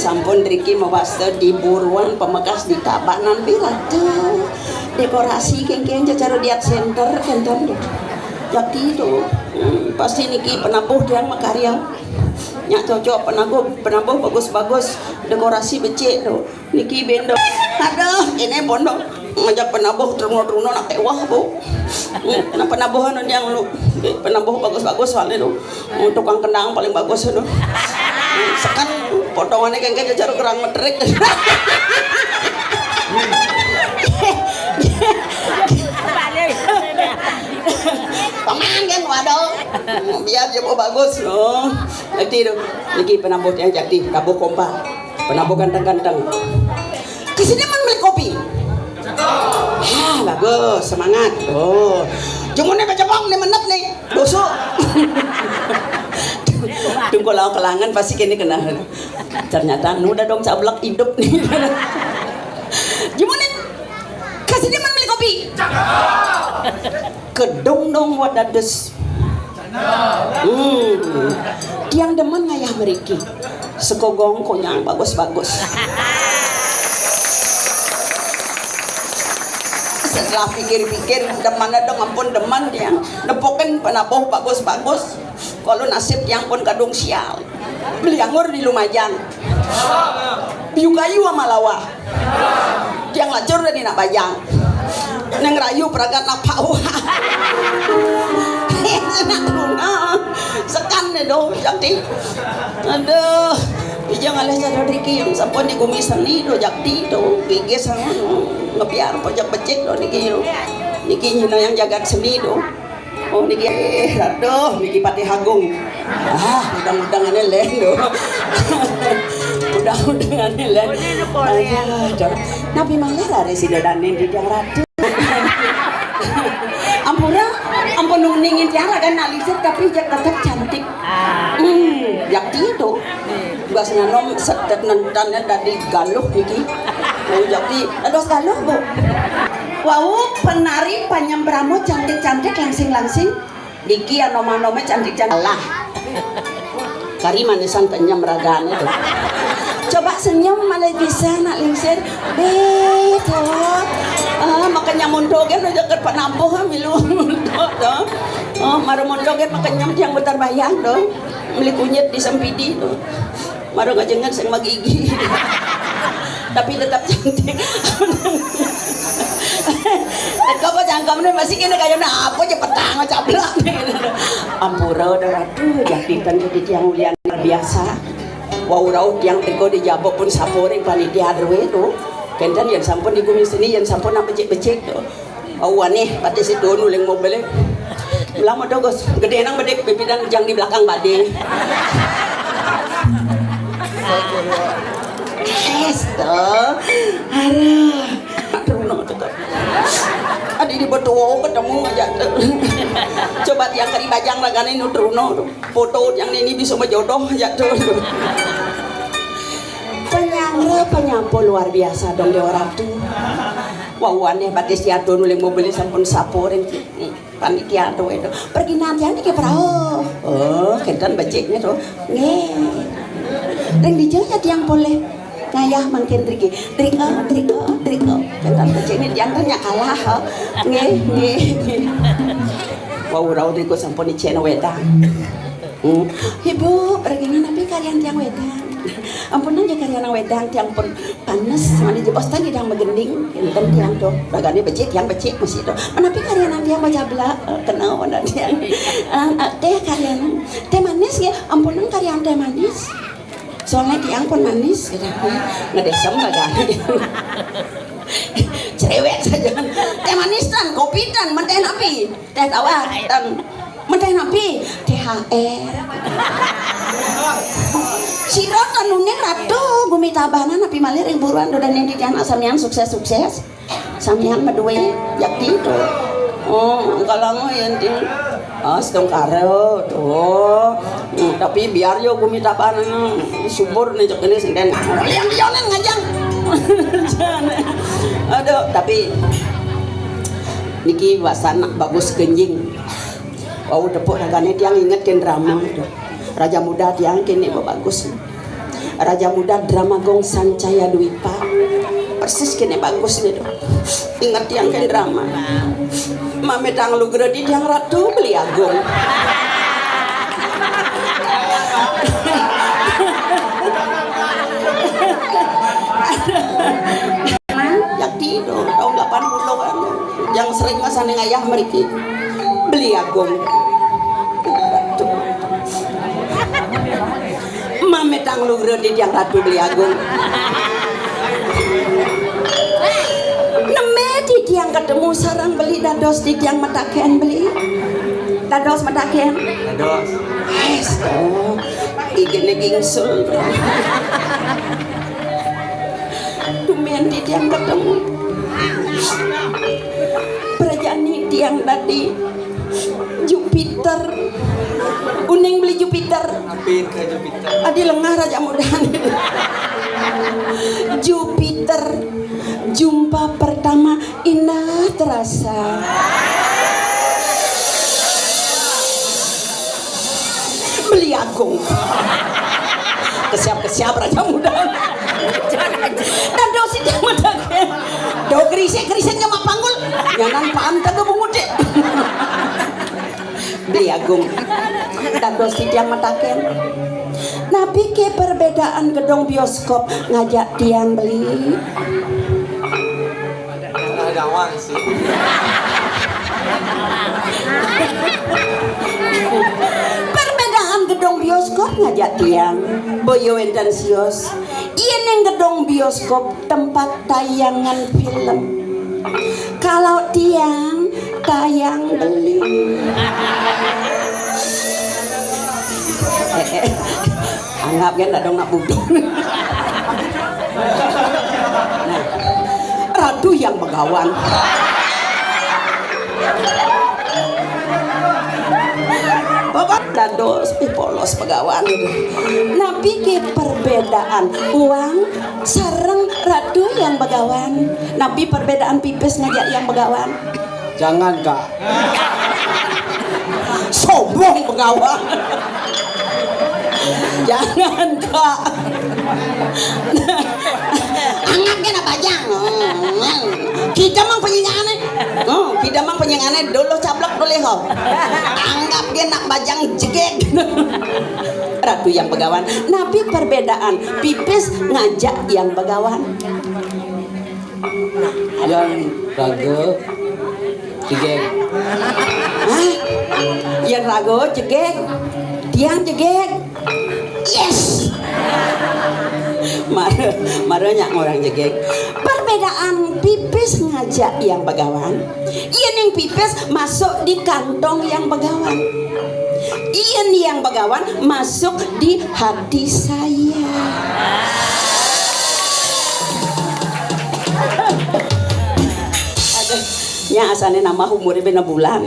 sampun Riki mewasta di buruan pemekas di Tabanan biratu dekorasi kengkeng jajar diat center kenton jadi itu pasti niki penabuh yang makarya nyak cocok penabuh bagus-bagus dekorasi becek tuh niki bendo aduh ini pondok ngajak penabuh truno nak tewah bu nah penabuhan yang lu penabuh bagus-bagus soalnya tuh tukang kendang paling bagus tuh sekan potongannya kengkeng jajar kerang metrik paman kan waduh biar jemput bagus loh nanti tuh lagi penabuh yang jadi tabuh kompak penabuh ganteng-ganteng kesini man beli kopi bagus semangat cuma nih baca bang nih menep nih busuk tunggu lawan kelangan pasti kini kena ternyata udah dong cablak hidup nih cuma nih kesini man beli kopi kedong dong wadades tiang demen ngayah meriki sekogong konyang bagus-bagus setelah pikir-pikir deman dong ampun deman yang nepokin penabuh bagus-bagus kalau nasib yang pun kadung sial beli anggur di Lumajang biu kayu sama lawa tiang lacur dan nak bayang neng rayu peragat nak pawa nak luna sekan do jakti aduh jangan lah cara Riki yang sampun di gumi seni do jakti do gigi sama ngebiar pojok becek do niki nyina yang jagat seni do niki aduh niki pati hagung udang-udangannya len do udang-udangannya len nabi malah dari si dodane di tiang ratu ampun nuningin tiara kan nalisir tapi tetap cantik yakti itu biasanya nom setet nentannya dari galuh niki yakti ados galuh bu wow penari panyembramu cantik-cantik langsing-langsing niki anoma-anoma cantik-cantik lah kari manisan penyemragaan itu coba senyum malah bisa nak lingsir betul makanya mundogen udah ke penampuh milu mundo dong maru mundogen makanya yang bentar bayang dong beli kunyit di sempidi tuh maru ngajengan sing magigi tapi tetap cantik kau jangkam nih masih kena kayak apa aja petang cablak ampura aduh jakitan jadi tiang lian biasa wow raut yang teko di jabo pun saporing panitia adrwe itu kendan yang sampun di gumi sini yang sampun nak becek-becek tuh aneh pati si donu leng mobilnya bilang mau dogos gede nang bedek pipidan jang di belakang bade tuh aduh truno tetap adi di betul ketemu aja coba tiang kari bajang lagane nu truno foto yang ini bisa menjodoh aja tuh penyampo luar biasa dong di orang tuh wawannya batis ya tuh nuling mobil sampun saporin panitia tuh itu pergi nanti ke perahu kentan beceknya tuh dan dijanya tiang boleh ngayah makin triko kentan beceknya tiang tanya kalah wow rau triko sampun di channel wedang ibu pergi nanti kalian tiang wedang ampun aja karena wedang tiang pun panas mandi jebos tadi yang begending enten tiang tuh bagane becek tiang becek masih tuh menapi karena tiang baca bela kenal wana tiang teh karena teh manis ya ampunan karya teh manis soalnya tiang pun manis ngedesem bagane cerewet saja teh manis dan kopi dan menteh napi teh tawar dan menteh napi THR Siro tanunnya ratu gumi tabanan napi malir yang buruan dan yang dijana samian sukses samian medue yakti itu kalau yang di setong karo tuh tapi biar yo gumi tabanan subur nih cok ini senden yang dionen ngajang aduh tapi niki wasana bagus genjing wow tepuk ragane tiang inget ken drama Raja Muda tiang kini bagus Raja Muda drama Gong Sancaya Dwipa. Persis kene bagus nih dong. Ingat yang kan drama. Mame tang lu gredi yang ratu beli agung. Yakti itu tahun 80 kan yang sering ngasane ngayah meriki beli agung. Mame tang lu gredi yang ratu beli agung. Nemeti tiang ketemu sarang beli dados di tiang mataken beli dados mataken dados yes oh igene gingsul tumen di tiang ketemu perjani tiang tadi Jupiter uning beli Jupiter hampir ke Jupiter adi lengah Raja Muda Jupiter jumpa pertama indah terasa beli agung kesiap Raja Muda dan dosi dia madake do gerisek nyama panggul nyanan paanta ke bungude beli agung dan dosi dia mataken napi ke perbedaan gedung bioskop ngajak tiang beli gawang sih perbedaan gedung bioskop ngajak tiang boyo dan sios iya neng gedung bioskop tempat tayangan film kalau tiang tayang beli anggap kan ada nak budi nah ratu yang begawan bapak dados pipolos pegawan nabi ke perbedaan uang sareng ratu yang begawan nabi perbedaan pipis ngajak yang begawan jangan kak sombong begawan jangan kak anggap kena bajang kita mang penyingannya dulu cablok dulu kau anggap dia nak bajang jegek ratu yang begawan nabi perbedaan pipis ngajak yang begawan yang ragu jegek yang ragu jegek tiang jegek yes marahnya orang jegek perbedaan pipis ngajak yang begawan iya yang pipis masuk di kantong yang begawan iya yang begawan masuk di hati saya aduh nya asane nama umurnya bena bulan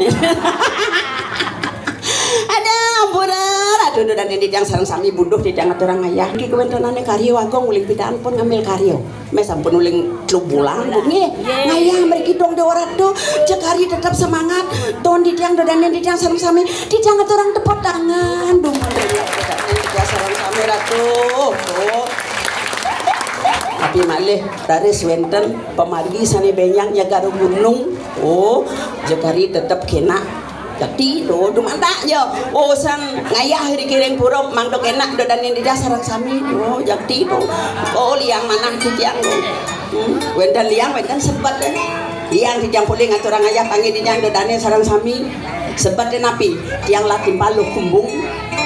ada ampura ratu dan di yang sareng sami bunduh di yang aturang ayah ki kewentenane karyo agong uling pidaan pun ngambil karyo mes sampun uling 3 bulan nggih ngayah mriki dong dewa ratu cek hari tetap semangat ton di yang dodane di yang sareng sami di yang aturang tepuk tangan dumon di sareng sami ratu tapi malih dari wenten pemargi sane benyang nyaga gunung oh jekari tetap kena jadi do dumanta yo oh san ngayah di kiring purop mangdok enak do dan di dasar sami do jadi do oh liang manah di tiang do wenten liang wenten sebat liang di tiang puling aturang ngayah panggil di tiang do dan sarang sami sebat napi tiang latin palu kumbung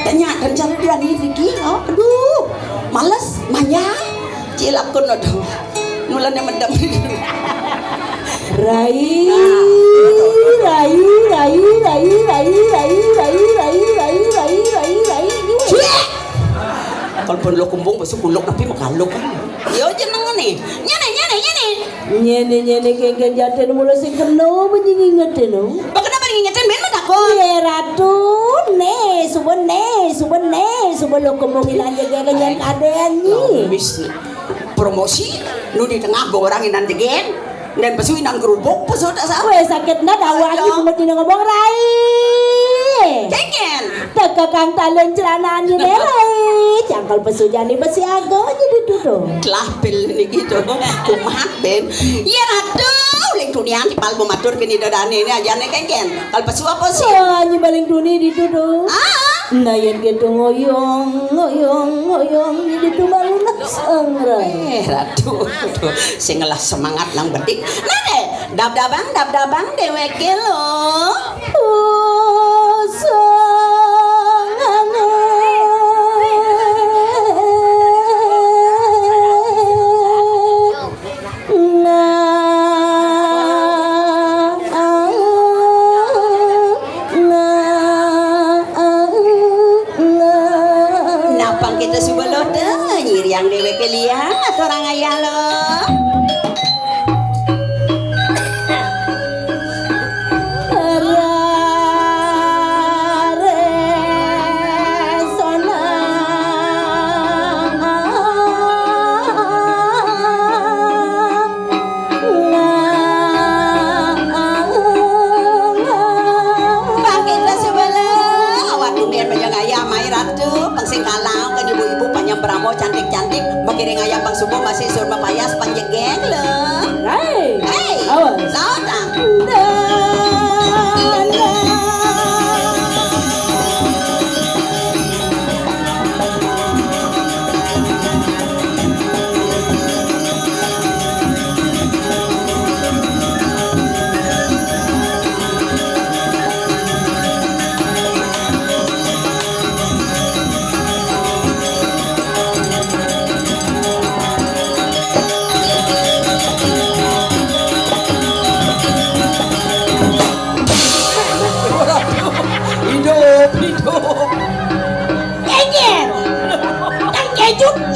tanya dan cara dia ni Riki oh aduh males manya cilak kun do nulan yang mendem Rai kalau pun lo kumbung besok kuluk tapi makaluk yo jeneng nih nyene kengken jaten mula sing kena mengingetin no bakal apa ngingetin ben mah takon ye ratu suben lo kumbung ilan jaga kenyan kadean ni promosi nu di tengah orang inan jegen dan pesu inang kerupuk pesu tak sah sakit na dawa lagi bumet dina ngomong Rai kengen tegak kang talen celanaan ni nelai. Cangkal pesujani besi ago jadi duduk. Klapil ni gitu. Kumat ben. Ya ratu. Leng dunia di palmo matur kini dadane ini aja nih kan. Kal pesu apa sih? Nyi baling duni di duduk. Nah yang gitu ngoyong jadi tumalu sangrai. Ratu. Sing ngelah semangat lang betik. Nane, dab-dabang deweke lo. Napang kita subelo deh, nyiriang deweke liang atau orang ayah lo. Bramo cantik-cantik bagiring ayam bang subuh masih surma payas panjegeng lo. Hey, awas. Lautang.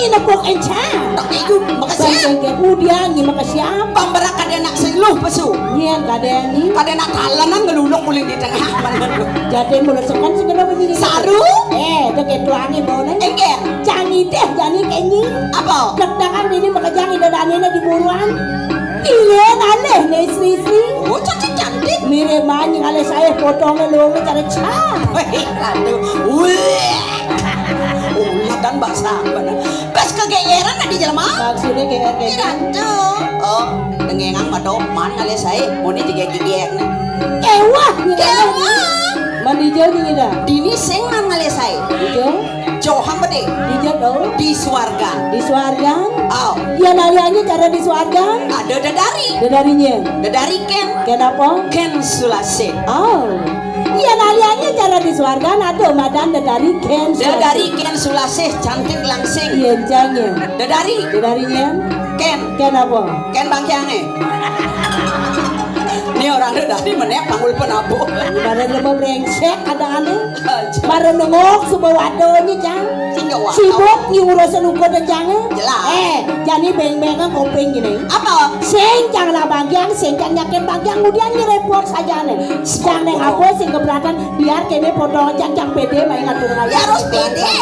Napok enca. Tak ikut makasih. Kemudian ni makasih. Pambara kada nak seluh pesu. Nian kada ni. Kada nak talanan ngeluluk kuling di tengah mana. Jadi mulasakan segera begini. Saru? Dekat tuangi boleh. Engger. Jangi deh, jangi kenyi. Apa? Dak-dakan ini maka jangi dadane di buruan. Iya, naleh nih istri-istri. Oh, cantik-cantik. Mirip manyi kali saya potongnya lu cara cah. Aduh. Wih. Dan baksa mana? Pas kegeeran di jalan mah. Maksudnya kayak Oh, dengengang madoman kali saya. Mau ni digegek nih. Kewah. Mandi jauh ni dah. Dini sengan kali saya. Jauh. Johang bede. Di jauh. Di Swargan. Di Swargan. Oh. Ya naliannya cara di Swargan. Ada dadari. Dadarinya. Dadari Ken. Kenapa? Ken Sulase. Oh. Iya naliannya cara di Swargan ada madan dari Ken. Dadari Ken Sulase cantik langsing. Iya jangan. Dadari. Dadarinya. Ken. Ken apa? Ken bangkiane. Ini orang dadari menek panggul penabu. Barang lemah brengsek ada aneh. Barang nengok semua wadonya jang. Sibuk urusan ukur dan jangan. Jelas. Jadi beng-bengan kopeng gini. Apa? Sing jangan bagian, sing jangan yakin bagian, kemudian repot saja nih. Jangan apa sing keberatan biar kene potong jang pede main ngatur lagi. Ya harus pede.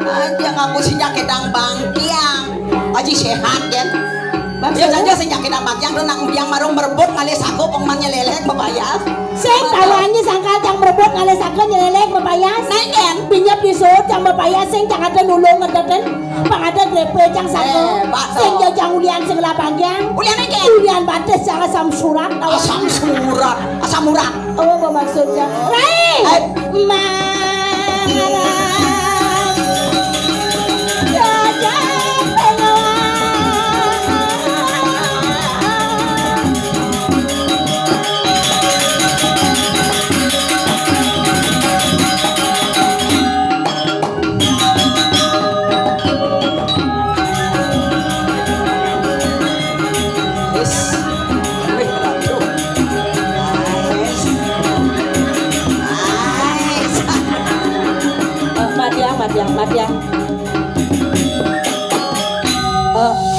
Aja ngaku sih nyakitang bangkiang. Aji sehat kan. Ya saja sing nyakitang bangkiang tuh nang yang marung merebut ngalis aku pengmannya lelek bebayas. Sing tawannya sangkal jang merebut ngalis aku nyelelek bebayas. Nengen Pinyap di sud jang bebayas sing jang ada nulung ngedeten. Pang ada grepe jang satu. Sing jang ulian sing lapanggang. Ulian nengen. Ulian batas jang asam surat. Asam surat. Asam urat. Oh apa maksudnya? Rai. Marah. Matiang.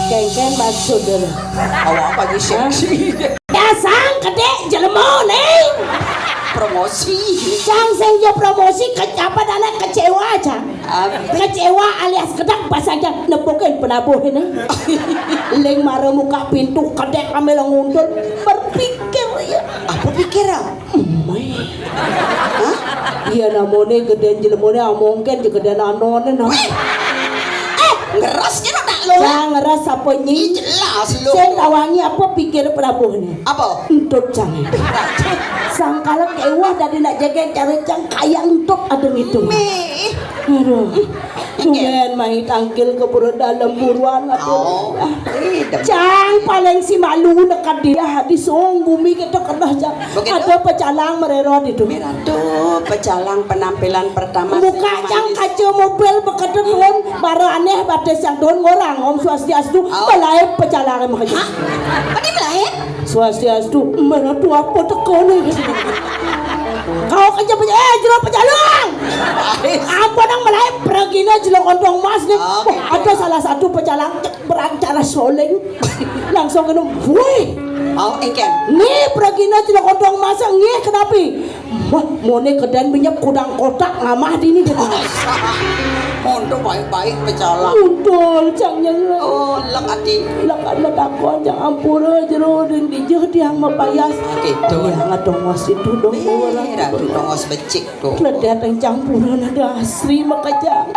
Kengken maksud dulu. Awak pagi seksi. Dasang gede jelema nih. Promosi. Cang sing yo promosi kecapa dana kecewa aja. Kecewa alias kedak basanya nepokin penabuh ini. Leng mare muka pintu kedek amel ngundul berpikir ya. Apa pikir? Hah? Iya namanya gedean jelemone mungkin juga gedean anone nah. Ngeras kira tak lo. Jangan ngeras apa nyi? Jelas lo. Saya tawangi apa pikir Prabu nih? Apa? Entut jangan. Sangkala kewah dari nak jaga cara cang kaya entut ada itu. Aduh. Cuman main tangkil ke pura dalam buruan Oh. Cang paling si malu dekat dia di song bumi kita kena cang. Ada pecalang mererot itu. Tuh pecalang penampilan pertama. Muka cang kaca mobil bekedon baru aneh batas yang don orang om swastiastu belai pecalang emang aja. Apa belai? Swastiastu mana tu apa tekon ni? Kau kerja jeruk pecalang. Apa nang belai pergi na jeruk ontong mas ni. Ada salah satu pecalang berancara soleng langsung kena woi. Oh engken. Ni pergi na jeruk ontong mas ni kenapa? Mau ni kedan minyak kudang kotak ngamah di ni dia. Mondok baik-baik pecalang. Betul, cangnya lah. Oh, lek ati. Lek aku aja ampura jero dan dijeh diang mapayas. Gitu. Yang adongos itu dong orang. Dongos becik tuh. Ledet yang campuran ada asri makanya.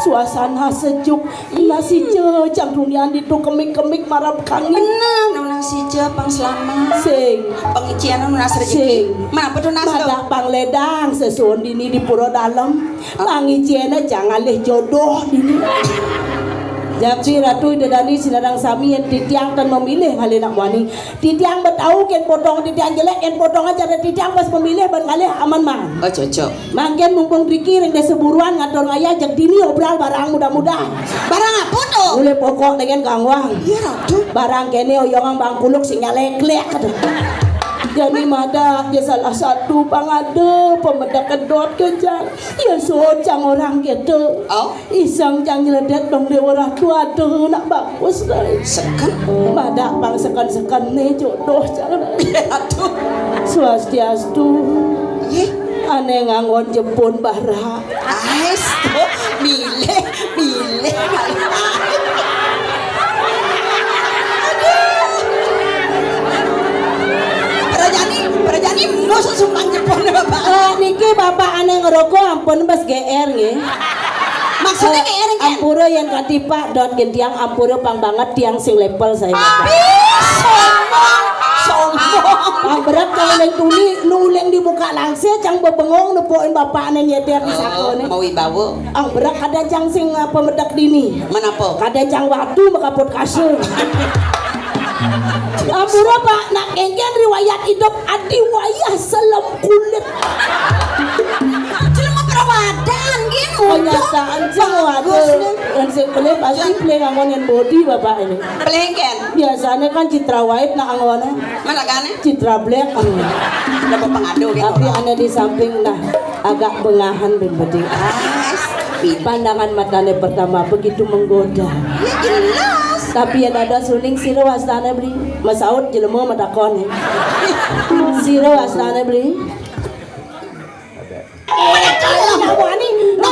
Suasana sejuk nasi cang dunian itu kemik-kemik marap kangin. Benar, nang si pang selamat. Sing Pengician nang rezeki. Mana betul nas lo? Madak pang ledang sesuon dini di pura dalam. Pangiciana jangan leh jodoh dini. Jadi ratu dedani sinarang sami yang titiang kan memilih kali nak wani. Titiang bertahu kan potong titiang jelek kan potong aja titiang pas memilih berkali aman man. Oh cocok. Mangken mumpung dikir yang seburuan ngatur ngaya jak dini obral barang mudah-mudahan. Barang apa tuh? Boleh pokok dengan kangwang. Iya ratu. Barang kene oyongan bang kuluk sing nyalek-lek. Jadi madak dia salah satu pangade pemedak kedot kejang. Ya sojang orang gitu. Oh. Isang jang nyeledet dong dia orang tua tuh nak bagus dari. Seken. Madak bang sekan-sekan nih jodoh jangan. Iya ratu. Swastiastu. Ih. Aneh ngangon jepun bara. Ais tuh milih. Perjani musuh sumpang Jepun bapak. Niki bapak aneh ngerokok ampun bas GR nggih. Maksudnya GR kan? Ampura yang katipak dot gentiang ampura pang banget tiang sing level saya. Sombong. Berat kalau yang tuli nuleng dibuka langsir cang bebengong nepoin bapak aneh nyetir di sakone. Mau wibawa. Berat kada cang sing pemedak dini. Menapa? Kada cang waktu makapot kasur. Ampura pak nak kengken riwayat hidup adi wayah selam kulit. Jelema perawadan gitu. Kenyataan semua yang saya beli pasti beli ngangonin body bapak ini. Pelengken. Biasanya kan citra white nak angonnya. Mana kan? Citra black angon. Dapat pengadu gitu. Tapi aneh di samping nah agak bengahan dan beding. Pandangan matanya pertama begitu menggoda. Ya jelas. Tapi yang ada suling siro wasana beli masaud jelema matakon. Siro wasana beli.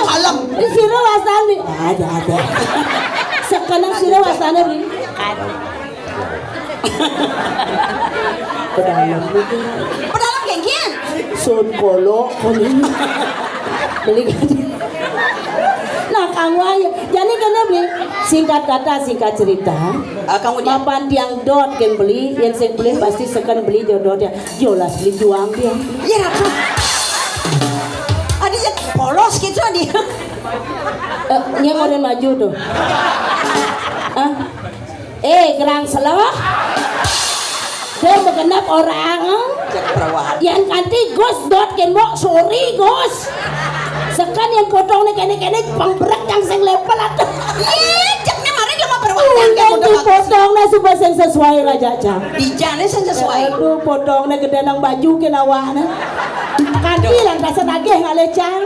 Kalem. Siro wasana beli. Ada. Sekarang siro wasana beli. Pedalam kengkian. Sun kolo konin. Beli kan. Nah kangwang jadi kena beli singkat kata singkat cerita Kemudian papan tiang dot kan beli yang saya beli pasti sekan beli jodoh dia jolas beli juang dia ya ratu. Ada yang polos gitu dia. yang orang maju tuh gerang selawah dia mengenap orang Cek perawat. yang kanti gos dot kan mau sorry gos sekan yang potong nih kene pang berat yang sing level atau Jaknya mari dia mau perawat. yang dipotong nih supaya yang sesuai raja cang Dijane sesuai. aduh potong nih gede nang baju ke awak nih kanti lang rasa nagih ngale cang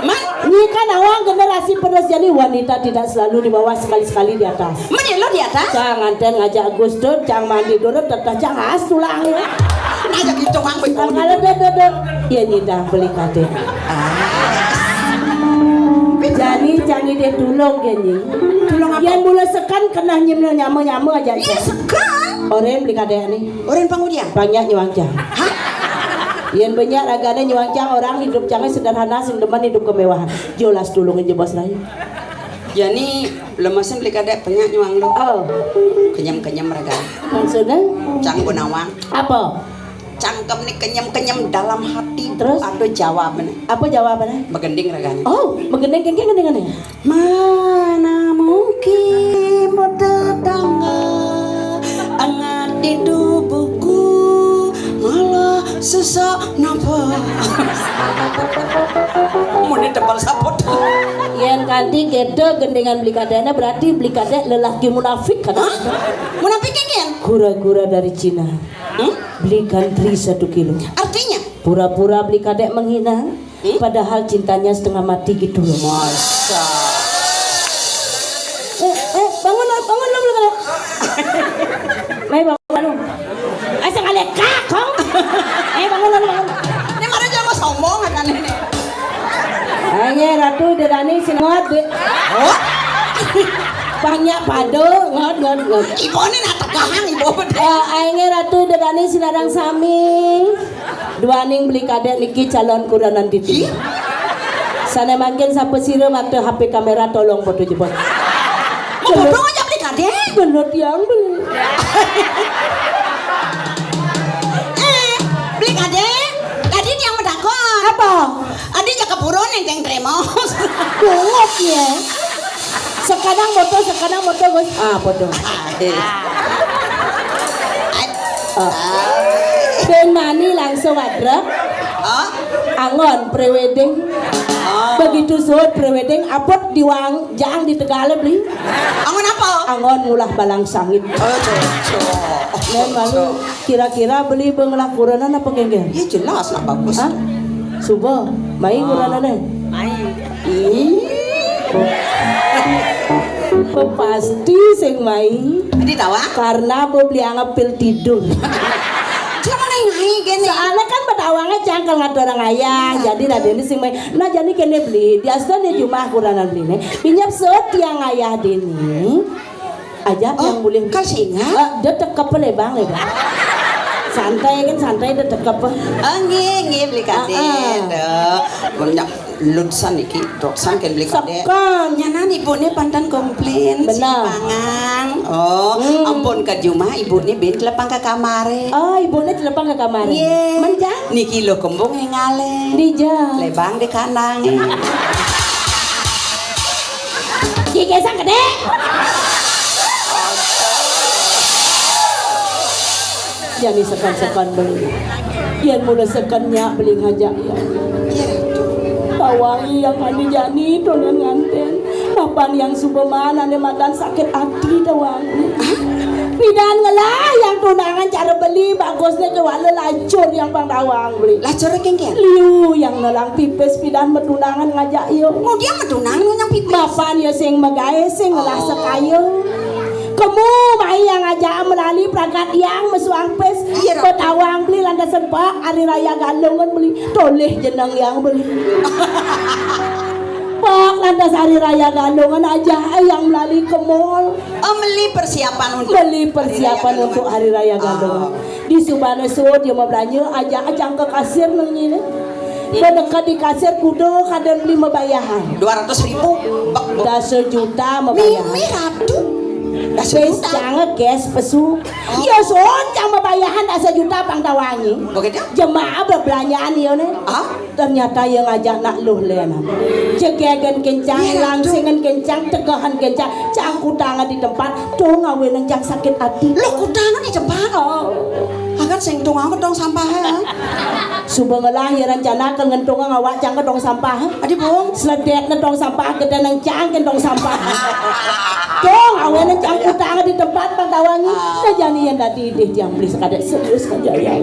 Man, ini kan awak generasi penerus jadi wanita tidak selalu di bawah sekali-sekali di atas menelo di atas. jangan ten ngajak Gus Dur cang mandi dulu tetap cang as tulang ya Ngajak itu mang kalau dede ya nyidang beli kade jadi jangan dia tulung gini yang mulai sekan kena nyama aja Iya sekan. orang beli kade nih Orang pangudian. banyak nyuang jang Hah? Yen banyak ragane nyuang cang orang hidup cangnya sederhana sing demen hidup kemewahan. Jelas dulu ngejebas lagi. Ya ni lemasan beli kadek banyak nyuang lo. Oh, Kenyam-kenyam raga. maksudnya Cang Gunawang. apa? Cangkem nih kenyam-kenyam dalam hati. Terus? Ada jawabannya. Apa jawabannya? Begending raganya. Oh, mengendeng gendeng. Mana mungkin bertetangga hangat di tubuhku malah sesak nafas. Muni tebal sapot. Yen kanti gede gendengan beli kadena berarti beli kadek lelaki munafik kan? Munafik kan? Gura-gura dari Cina. Beli kantri 1 kilo. Artinya? Pura-pura beli kadek menghina. Padahal cintanya setengah mati gitu loh. Masa. Bangun lo beli kadek. Mai bangun lo. Asa kali kakong. Bangun lo. Ini mana jangan sombong kan ini. Hanya ratu dedani singot deh. Oh, Banyak pado ngot. ibu ini nak tegang ibu bede. Aingnya ratu dedani sinarang sami. Duaning beli kadek niki calon kuranan titi. Sana makin sampai siram atau HP kamera tolong foto jebot. Bodoh aja beli kadek. Belut yang beli. Beli kadek. Tadi dia medakon. Apa? Adi cakap buron yang tremos. Bungok ya. Sekarang moto guys. Foto. Ben mani langsung adrek. Angon prewedding. Begitu suut prewedding apot diwang jang di Tegalep beli. Angon apa? Angon ngulah balang sangit. Men malu kira-kira beli bengelah kuranan apa gengger? Ya jelas nak bagus. Hah? Subuh, main kuranannya? Pasti sing main Di tawa? karena mau beli anggap pil tidur. Cuma naik gini. Soalnya kan pedawangnya cangkel nggak orang ayah, jadi ada ini sing main. Nah jadi kene beli, dia asli cuma kuranan beli nih. Pinjam setiang ayah dini. Aja yang boleh Kal singa? dia tekep lebang lebang. Santai dia tekep. Nggih beli kadek. Banyak lutsan iki, doksan kan beli kadek. Sekan. Nyanan ibune pantan komplain Benar. simpangan. Ampun ke rumah ibune ben telepang ke kamare. Oh, ibunya telepang ke kamar. Iya. Menjang. Niki lo kembung yang ngale. Dija. Lebang di kandang. Jika sang gede. Jadi sekan beli. Yang muda sekannya beli ngajak ya. Tawangi yang adi jani donen nganten. Papan yang subeman ane madan sakit hati tawangi. Pidan ngelah yang tunangan cara beli bagusnya ke wala lacur yang bang tawang beli. Lacur kengken. Liu yang nelang pipes pidan metunangan ngajak yo. Oh dia medunang yang pipis. Bapan ya sing magae sing ngelah sekayo. Kamu mai yang ngajak melalui perangkat yang mesuang pes. Iya, Rok. Petawang beli landasan pak hari raya galungan beli toleh jeneng yang beli. Pak landas hari raya galungan aja yang melalui ke mall. Beli persiapan untuk Beli persiapan untuk hari raya galungan. Di Subane Sud dia mau belanja aja ke kasir nang ini. Mendekat di kasir kudu kadang beli membayaran. 200.000. Dah sejuta membayaran. Mimi ratu. Bes jangan gas pesu. Ya soncang membayaran dah sejuta pang tawangi. Begitu? Jemaah berbelanjaan ya nih. Ternyata yang ngajak nak luh lena. Cegagan kencang, langsingan kencang, tegahan kencang, cangku tangan di tempat, tuh ngawin yang sakit hati. Lo kudangan di depan. Agar sing tungang dong sampah. Subang ngelah ya rencana ke ngentung ngawak cang ke dong sampah. Adi bung. Seledek ke dong sampah ke danang cang ke dong sampah. Tuh ngawin yang cangku tangan di tempat pang tawangi. Nah jadi yang tadi deh yang beli sekadar serius kan jaya.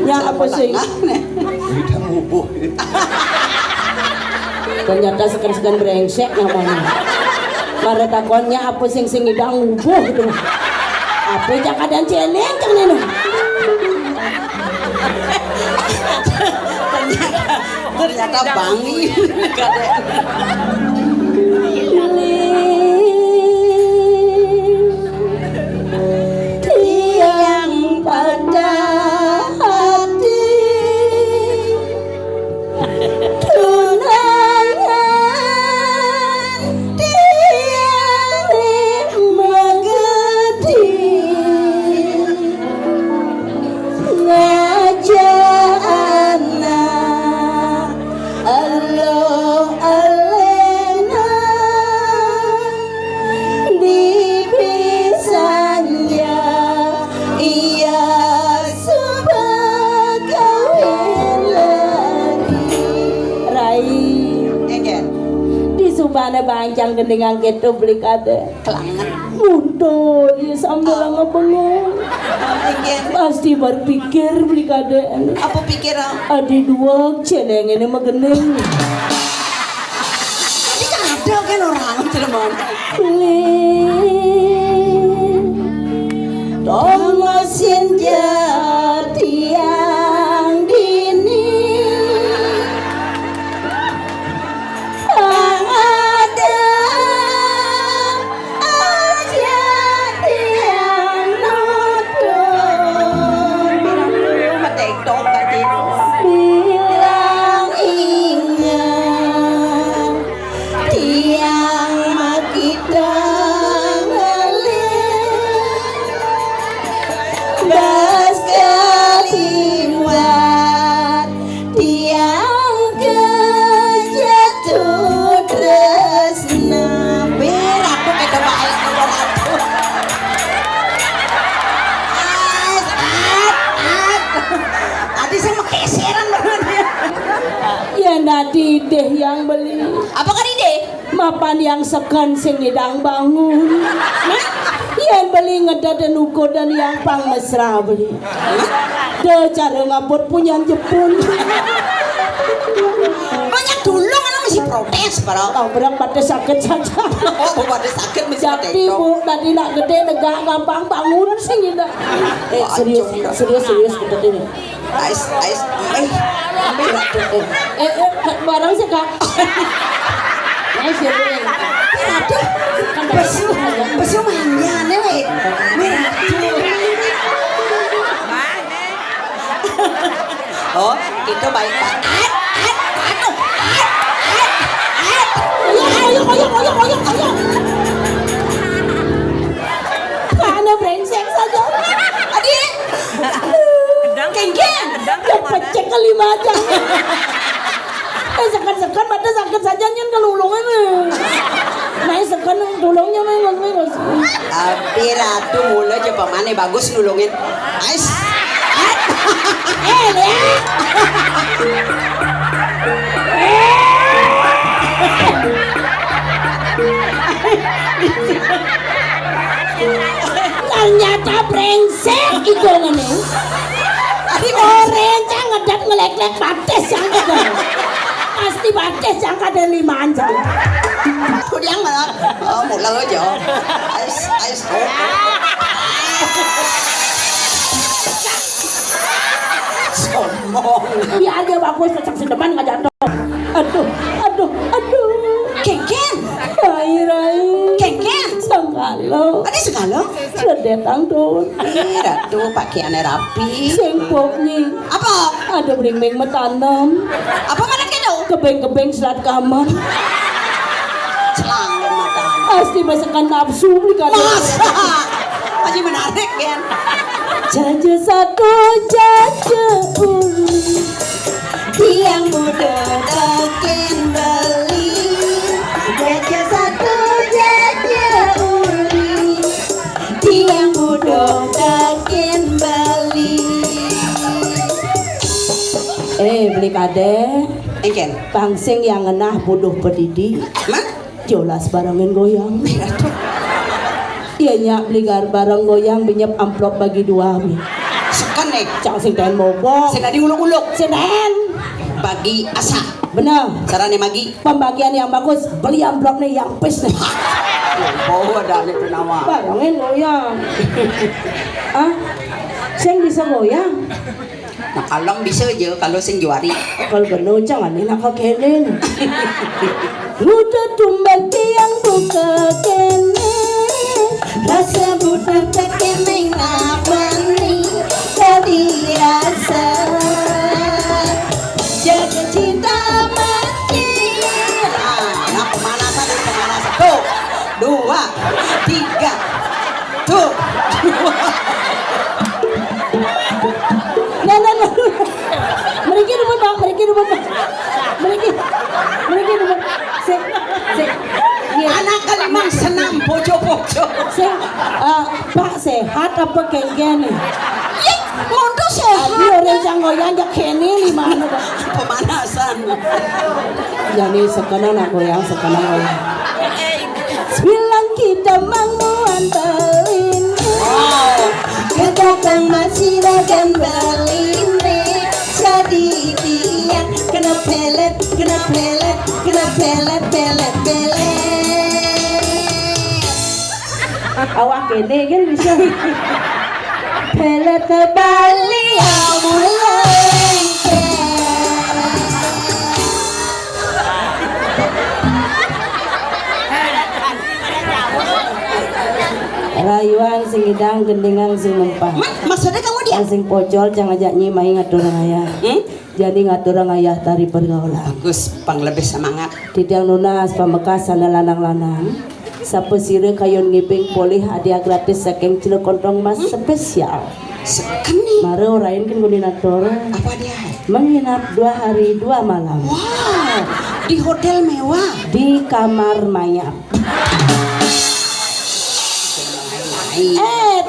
Yang apa sih? Ternyata sekan-sekan brengsek namanya. Mare takonnya apa sing idang ubuh gitu. Apa jak keadaan celeng cang neno. Ternyata bangi. Tiang pada Mana bancang gendingan gitu beli kade. Kelangan. Muntah, ya sambil ngebengong. Ingin. Pasti berpikir beli kade. Apa pikir? Adi dua celeng ini mah gening. Ini kan ada kan orang teman. Tomo senja tiang dini ada aja tiang nonton Matektok tadi. bilang ingat tiang makita Bas kaliwat tiang kejatuh tresna Berat tuh kayak baik nomor aku. Tadi saya mau keseran banget ya. ya nadi deh yang beli Apa kan ide? mapan yang sekan sing ngidang bangun yang beli ngedat dan ukur dan yang pang mesra beli de cara ngapot punya Jepun Banyak dulu kan masih protes para. tahu berang pada sakit saja Oh, pada sakit masih jadi matektok. bu tadi nak gede negak gampang bangun sing ngidang serius kita ini Ais, berat tuh. barang sih kak serius Berat tuh. Besu mainnya nih. Berat tuh. Oh, itu baik Pak. ayo karena brengsek saja Adi. Geng-geng. ya pecek kelima aja sekan pada sakit saja nyen kelulungan naik sekan tulungnya memang Tapi ratu mulai aja pemane bagus nulungin. Ais. lihat ternyata brengsek itu nih orang yang ngedat ngelek-lek bates yang ada pasti bates yang ada 5 anjang Aku yang mana? Oh, mulai aja. Ais. Sombong. biar dia bagus cocok si depan nggak jatuh aduh Geng-geng. Rai Sangkalo Adi segala. sedetang tuh Ratu pakaiannya rapi. sengpoknya Apa? ada bering-bering metanam Apa mana gitu? kebeng-kebeng selat kamar Celangin matanya. pasti masakan nafsu beli kan Masa? Masih menarik kan? jaja satu jaja uli tiang muda dakin beli jaja satu jaja uli tiang muda dakin beli beli kade Engken. bangsing yang ngenah bodoh pedidi Mak? jelas barangin goyang Ratu. iya nyak beli barang goyang binyep amplop bagi dua mi Sekan nih. cang sing ten mobok Saya tadi uluk-uluk. senen Bagi asa. bener Caranya magi. pembagian yang bagus beli amplop nih yang pes nih Oh, ada itu nama. barangin goyang ah sing bisa goyang Nah, kalau bisa aja kalau sing juari. kalau bener jangan enak kekenin udah tumben tiang buka kene rasa budak kene ngapani jadi rasa jaga cinta mati Nah, pemanasan. Tuh, 2, 3. Tuh. nah mereka depan bang mereka depan sek Anak kalimang senam pojo-pojo. Pak sehat apa kengken nih? Mondo sehat. Abi orang yang goyang jak kene limana Pak? Pemanasan. Jadi sekarang nak goyang sekarang goyang. Bilang kita mangmuan belin. Kita kan masih dagang belin. Jadi dia kena pelet, kena pelet, kena pelet, pelet, pelet. Awak kene kan bisa. Pelet kembali mulai. Rayuan sing idang gendingan sing nempah. Maksudnya kamu dia? Sing pocol jangan ajak nyimai ngatur ayah. Jadi ngatur ayah tari pergaulan. Bagus, pang lebih semangat. Tidang nunas pamekas sana lanang-lanang. Sapesire kayon ngiping polih hadiah gratis saking Cilekontong Mas spesial. Sekeni. Mare orain kan koordinator. Apa dia? Menginap 2 hari 2 malam. Wow, di hotel mewah. Di kamar mayat.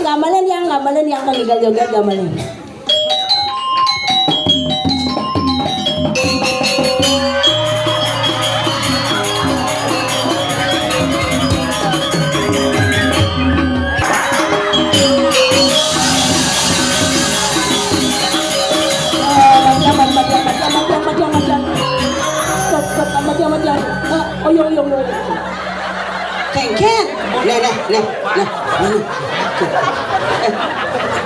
Gamalan yang meninggal joget gamalan. Kengken. Nih.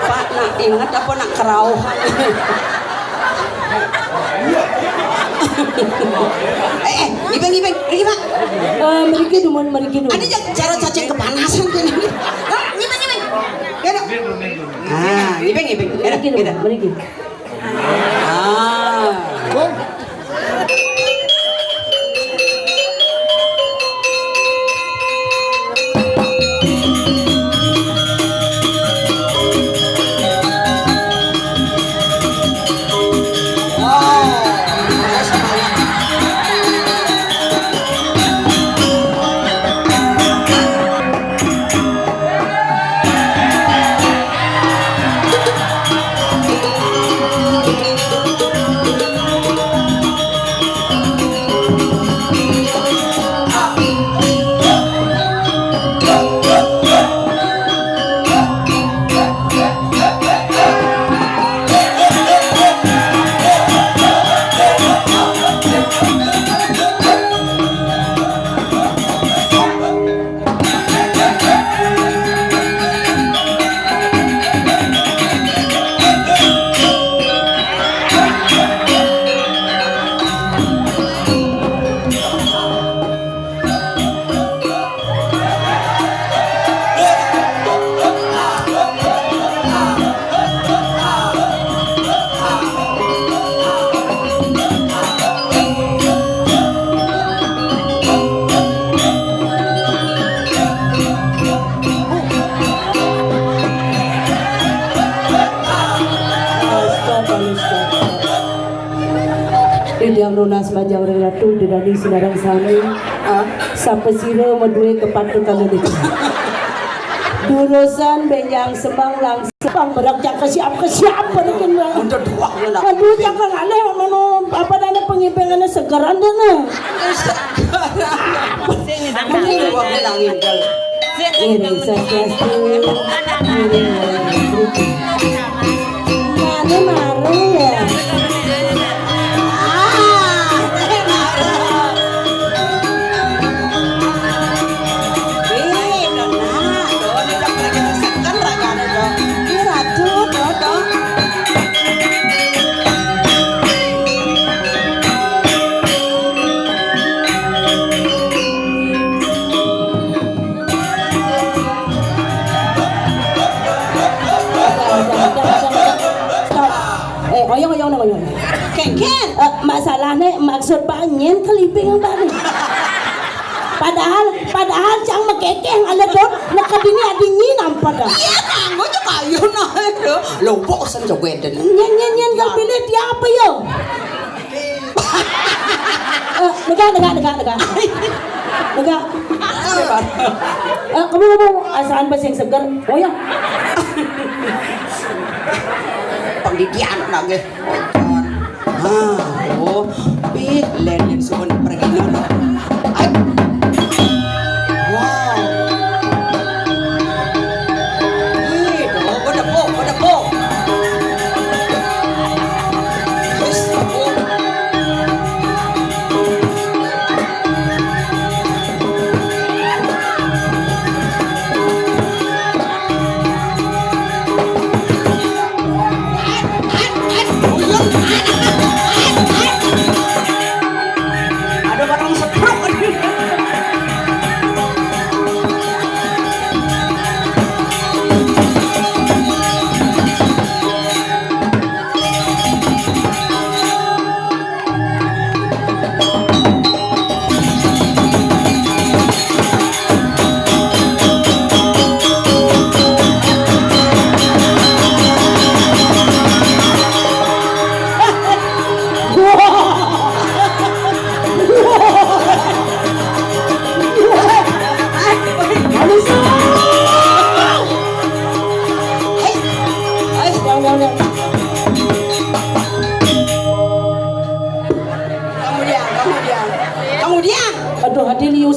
Pak nak ingat apa nak kerauhan. Ngipeng, pergi Pak. Meriki dumun. Ada cara cacing kepanasan kan ini. Ngipeng. Gede. Ah, ngipeng. Meriki. Ah. Yang lunas bajang ratu dari sinarang sami sampai siro medue kepatutan ini durusan benjang sembang langsung berak jangka siap pada kena Untuk dua nak. aduh jangka aneh mano apa dana pengimpengannya segaran dana ini saya ini marah ya. Oyong. Kengken. Masalahnya maksud banyen keliping bang. Padahal cang makekeh ala dot nakadini adinyi nampada. Iya kanggo juga yun na. Lupo sa jaweden. Nyan kau pilih dia apa yo? Negak. Kamu asalan bahasa yang segar. Oh ya. Pangdidian lagi. Pit len yang sumun pergi. Wow.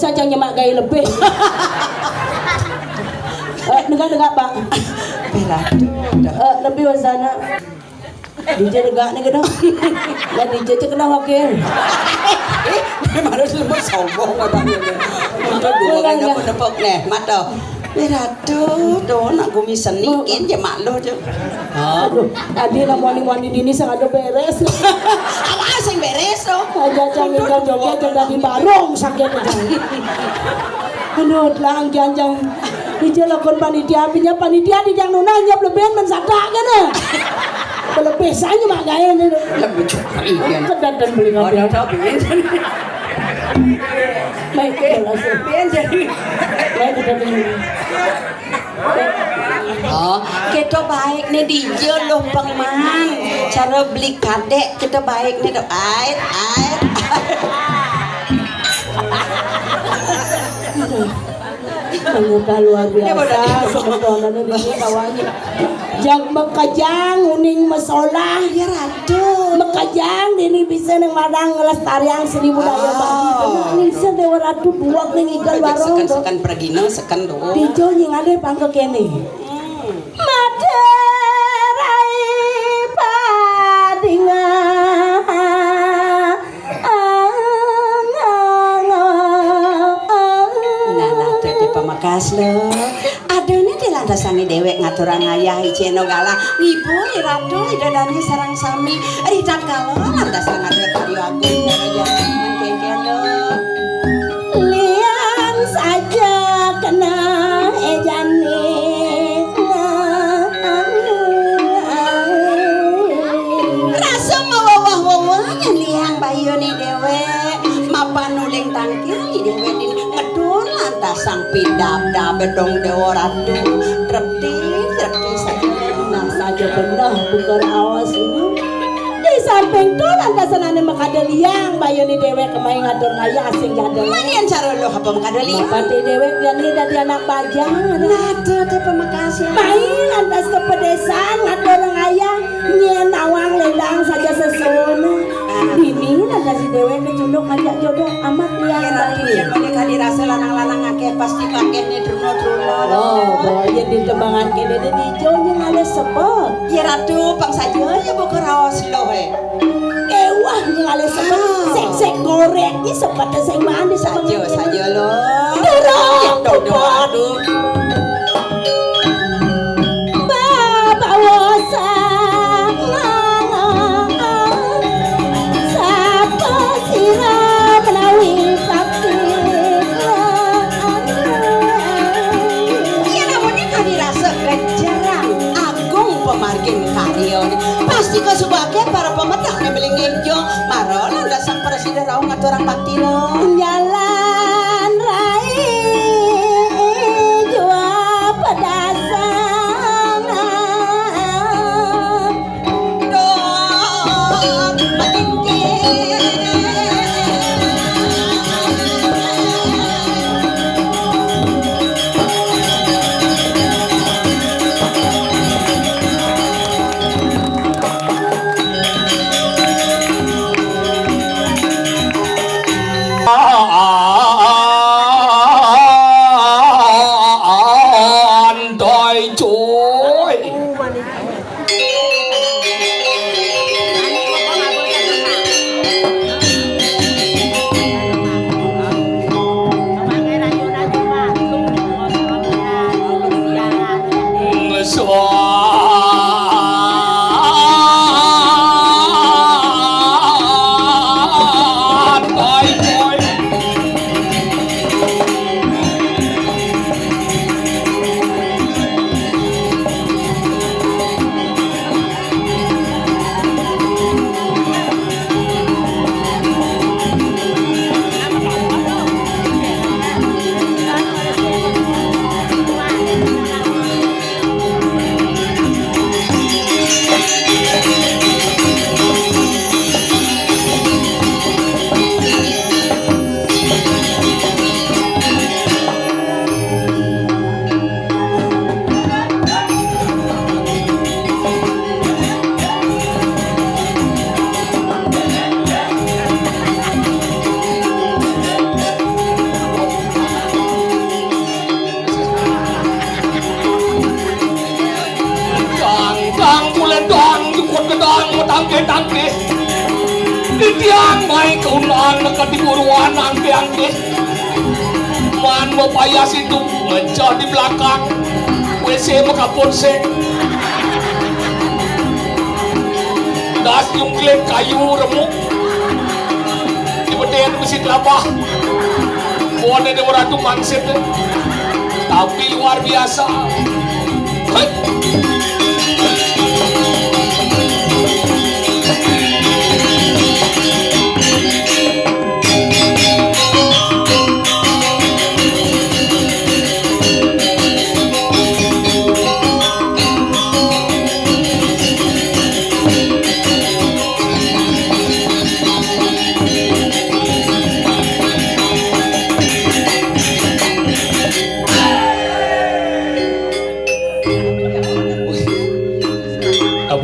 usah jangan nyemak gaya lebih. Dengar Pak. Lebih wasana. DJ negak nih gedang. Dan DJ cek kena wakil. Memang harus lebih sombong katanya. Untuk dua kan dapat dapat nih, mata. Beratu, do nak gumi senikin je mak lo je. Aduh, tadi nak wani-wani dini sangat ada beres. Awas yang beres tu. Aja jangan joget jangan di barong sakit aja. Aduh, lang jangan. DJ lakon panitia panitia di yang nunanya lebih mensadak kan. Lebih saja mak gaya ni. Lebih cukari kan. Dan beli ngopi. Baik, baik kita tunggu. Oh, kita baik nih DJ lo pengman. Cara beli kadek kita baik nih do ait. Ternyata luar biasa sebetulnya ini kawannya. Jang mekajang uning masolah Ya ratu. mekajang ini bisa nang madang ngelestarian seni budaya Bali. Ini sedewa ratu buat ning igal warung. Sekan pergi no sekan do. Dijo nying ade pangke kene. Materai padinga. Pemakas lo, adone di landasane dewek ngaturang ayah iceno gala ibu ratu idadane sarang sami ricat kalo landasan ada kayu agung jalan kengken lo Liang saja kena ejane. rasa mawawah-wawah liang bayu ni dewek mapan nuling tangkil ni dewek ini ngedul landasan pidab bedong dewa ratu trepti Nah saja benar bukan awas ini. Di samping tu lantasan ane makada liang bayu ni dewek kemain ngatur ngaya asing jadel. manian cara lo apa makadali Pati dewek dan ni dari anak bajang. Nada teh pemakasih. Main lantas ke pedesaan ngatur ngaya nyen awang lendang saja sesona. Ini lantas si dewek kecunduk ngajak jodoh amat liang bayu. Yang mereka dirasa lanang-lanang akeh pasti pakai nih truno-truno. Oh, bahaya di tembangan kene di jauhnya ngale sepot. Ya ratu pang saja ya buka rawas lo he. Ewah ngale sepot. Sek-sek goreng ni sepot sing mandi Saja lo. Dorong Aduh. bawa sapa sirah menawi sakti. Iya namanya kan dirasa kejerang agung pemargin karyo nih. Pasti ke sebagai para pemetah nih beli ngejo. Marolan dasar presiden raung ngaturang bakti lo. Jalan rai Titiang may kaunaan makatiburuan ang tiangke. Man mapayas itu ngejah di belakang. WC makaponse. Das yung klip kayu remuk. Dibedain mesin labah. Buat ada orang tu mangsit. Tapi luar biasa. Hai.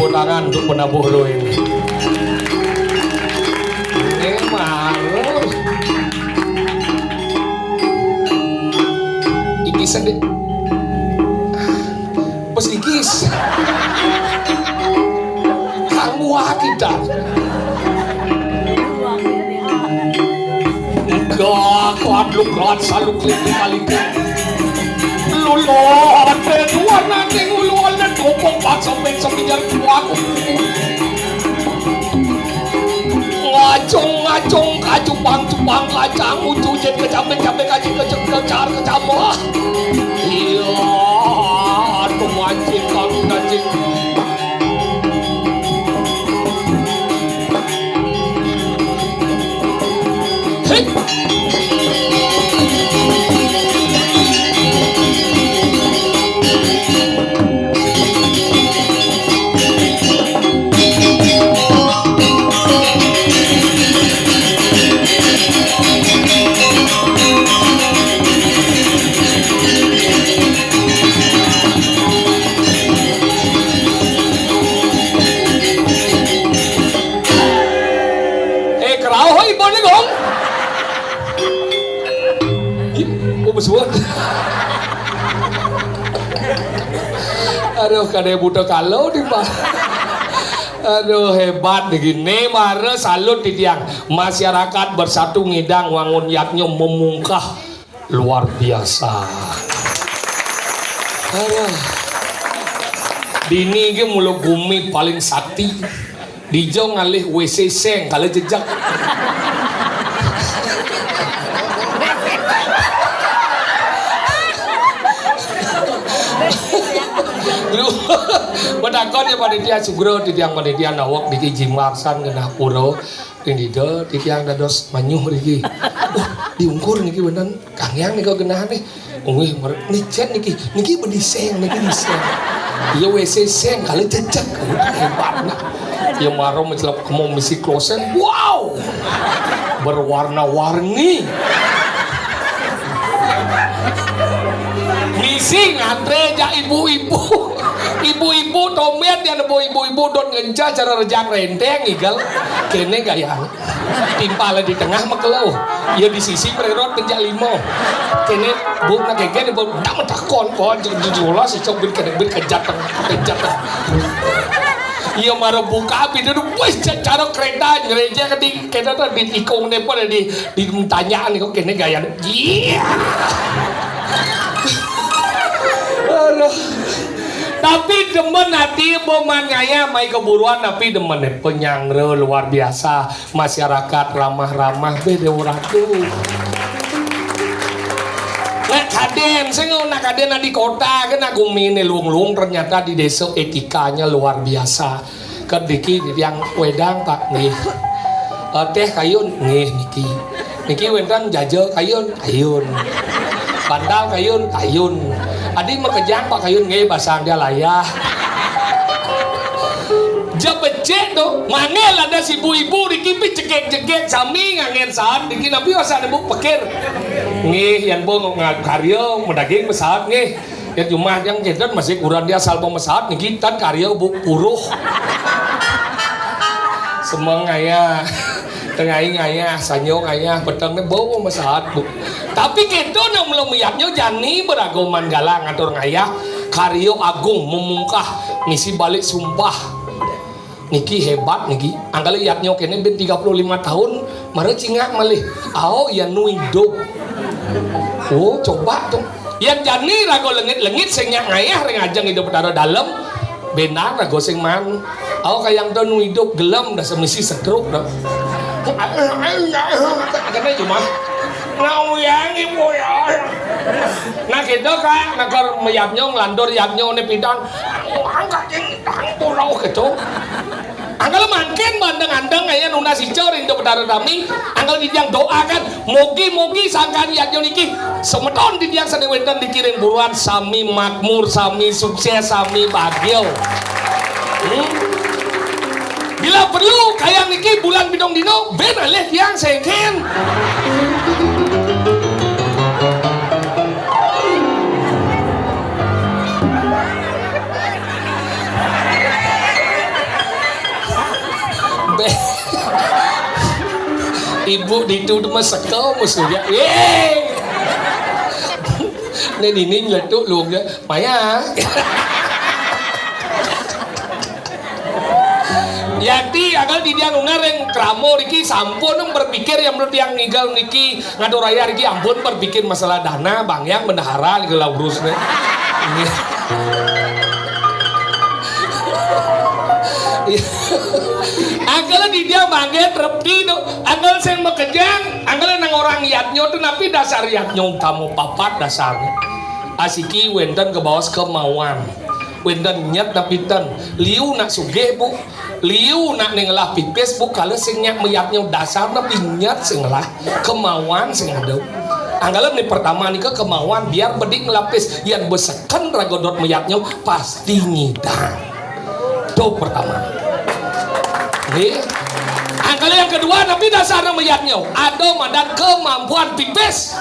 Tangan untuk menabuh lo ini. Malu. Ikis sedih. Pesikis. Kamu kita. Enggak, kuat lu kuat selalu klik kali. Lulot, dua nanti ngulul dan kopong pak sampai sepijar kuaku. Ngacung kacupang kacang ucujet kecape kecar kecamah. Iya, aduh mancing kamu nanti. Hei. Besuat. Aduh, kadang buta kalau di mana. Aduh, hebat begini. Mare salut di tiang. Masyarakat bersatu ngidang wangun yatnya memungkah luar biasa. Aduh. Dini ke mulu bumi paling sakti. Dijo ngalih WC seng kalau jejak. Badakon ya panitia sugro di tiang panitia nawak di Jimaksan kena puro ini do di tiang dados manyuh niki. Diungkur niki bener kangyang nih kau genah nih. Wih, nih cek niki bediseng niki diseng. Iya WC seng kali jejak hebat nih. Ya maro mencelap kamu misi kloset. Wow, berwarna-warni. Misi ngantre ja ibu-ibu. Ibu-ibu tomet yang ibu-ibu dot ngenca cara rejang renteng igal kene gaya timpala di tengah makelau ya di sisi mererot penjak limo kene bu nak kene bu dak takon kon jujola si cok bin kejat iya maro buka api itu wis cara kereta gereja keti kena tuh di ikung nepo di tanyaan kok kene gaya iya tapi demen hati boman ngaya mai keburuan tapi demen penyangre luar biasa masyarakat ramah-ramah beda orang tuh nak kaden saya nak kaden di kota kan aku mini luang-luang ternyata di desa etikanya luar biasa kediki yang wedang pak nih teh kayun nih niki wedang jajo kayun bandal kayun adik makejang pak kayun nge basang dia layah jabecek tuh mangel ada si ibu-ibu dikipit cekek sami ngangen saat dikit nabi wasa ada buk pekir nge yang bo karya mendaging mesat nge ya cuma yang jedon masih kurang dia asal pemesat nih kita karya buk puruh semang ngaya tengah ngaya sanyo ngaya petang bawa mesat bu tapi gitu nang belum miyaknya jani beragoman galang atur ngaya karyo agung memungkah ngisi balik sumpah niki hebat niki anggale yatnyo kene ben 35 tahun mare cingak malih ao ya nu hidup oh coba tuh yang jani rago lengit-lengit sing nyak ngayah ring ajeng hidup taro dalem benar rago sing man ao kayang tuh nu hidup gelem dah semisi setruk dah katanya cuma ngawuyang ibu ya nah gitu kan nah kalau meyapnya ngelandor yapnya ini pidan angkat yang pulau gitu anggal makin bandeng-andeng kayak nuna si coring do pedara dami anggal dijang doa kan mugi-mugi sangkan yapnya niki semeton dijang sadewetan dikirim buruan sami makmur sami sukses sami bahagia bila perlu kayak niki bulan bidong dino ben alih yang sengken ibu dituduh masakan musuhnya ini dinding letuk luangnya maya Yakti agal di dia ngareng kramo niki sampun berpikir yang menurut yang ninggal niki ngado raya niki ampun berpikir masalah dana bang yang bendahara niki lah urusnya ini agal di dia mangget repti do agal sen makejang agal nang orang yatnyo tuh napi dasar yatnyo tamu papat dasarnya asiki wenten ke bawah kemauan wenten nyat napitan liu nak suge bu liu nak nengelah pipes bu kalau sing nyak meyatnya dasar napi nyat sing lah kemauan sing ada anggalan nih pertama nih ke kemauan biar bedik ngelapis yang besekan ragodot meyatnya pasti ngidang itu pertama nih anggalan yang kedua napi dasar meyatnya ada mandan kemampuan pipes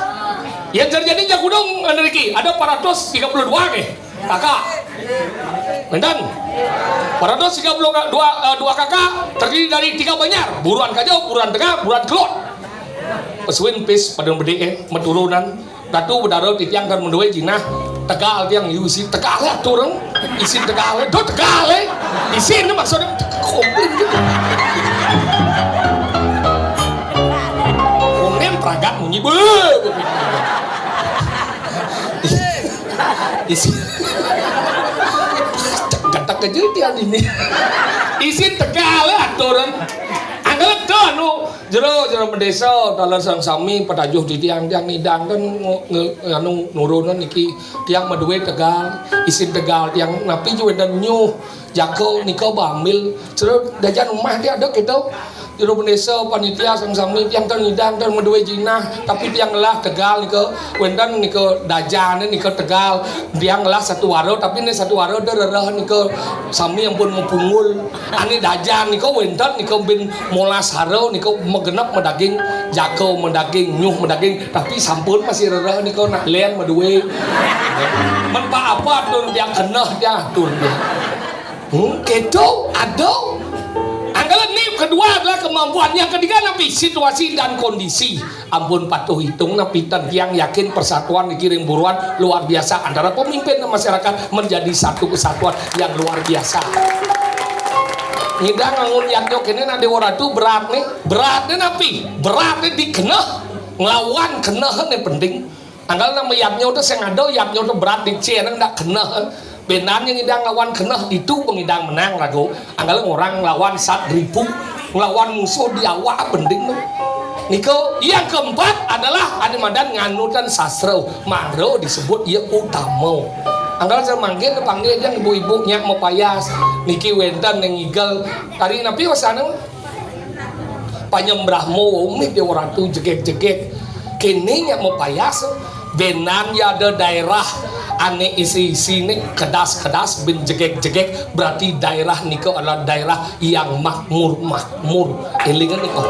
yang terjadi jakudong Ameriki ada 432 nih kakak Mendan 432 kakak terdiri dari 3 banyak buruan kajau, buruan tengah, buruan kelot pesuin pis pada bede meturunan datu bedaro titiang dan menduai jinah tegal tiang isi tegal lah turun isi tegal do tegal isi ini maksudnya komplain gitu konem peragat munyi isi gantak kejadian ini isi tegal turun anggalan tuh anu jero pedesa dalam sang sami petajuh di tiang nidang kan anu nurunan niki tiang madue tegal isin tegal tiang napi juga dan nyuh jako niko bamil jero dajan rumah dia ada gitu jero pedesa panitia sang sami tiang kan nidang dan madue jinah tapi tiang lah tegal niko wendan niko dajan niko tegal tiang lah satu waro tapi ini satu waro dererah niko sami yang pun mempungul ani dajan niko wendan niko bin molas haro niko genep medaging jako medaging nyuh medaging tapi sampun masih rerah niko nak len madue menpa apa tur dia kenah dia tur dia kedo ado anggalan nih kedua adalah kemampuan yang ketiga napi situasi dan kondisi ampun patuh hitung napi yang yakin persatuan dikirim buruan luar biasa antara pemimpin dan masyarakat menjadi satu kesatuan yang luar biasa ngidang ngangun yaknyok ini nanti waratu beratnya napi beratnya dikenah ngelawan kenah ini penting anggal nama yaknyok itu saya ngado yaknyok itu berat di cina nggak kenah benarnya ngidang lawan kenah itu pengidang menang rago anggal orang lawan 1.000 ngelawan musuh di awak penting tuh niko yang keempat adalah ada madan nganutan sastra maro disebut ia utama anggal saya manggil panggil aja ibu-ibu nyak mau payas niki wentan yang igal tadi napi wasana panyembrahmo umi dia orang tu jegek-jegek kini nyak mau payas benan ya ada daerah ane isi-isi ini kedas-kedas bin jegek-jegek berarti daerah niko adalah daerah yang makmur elingan niko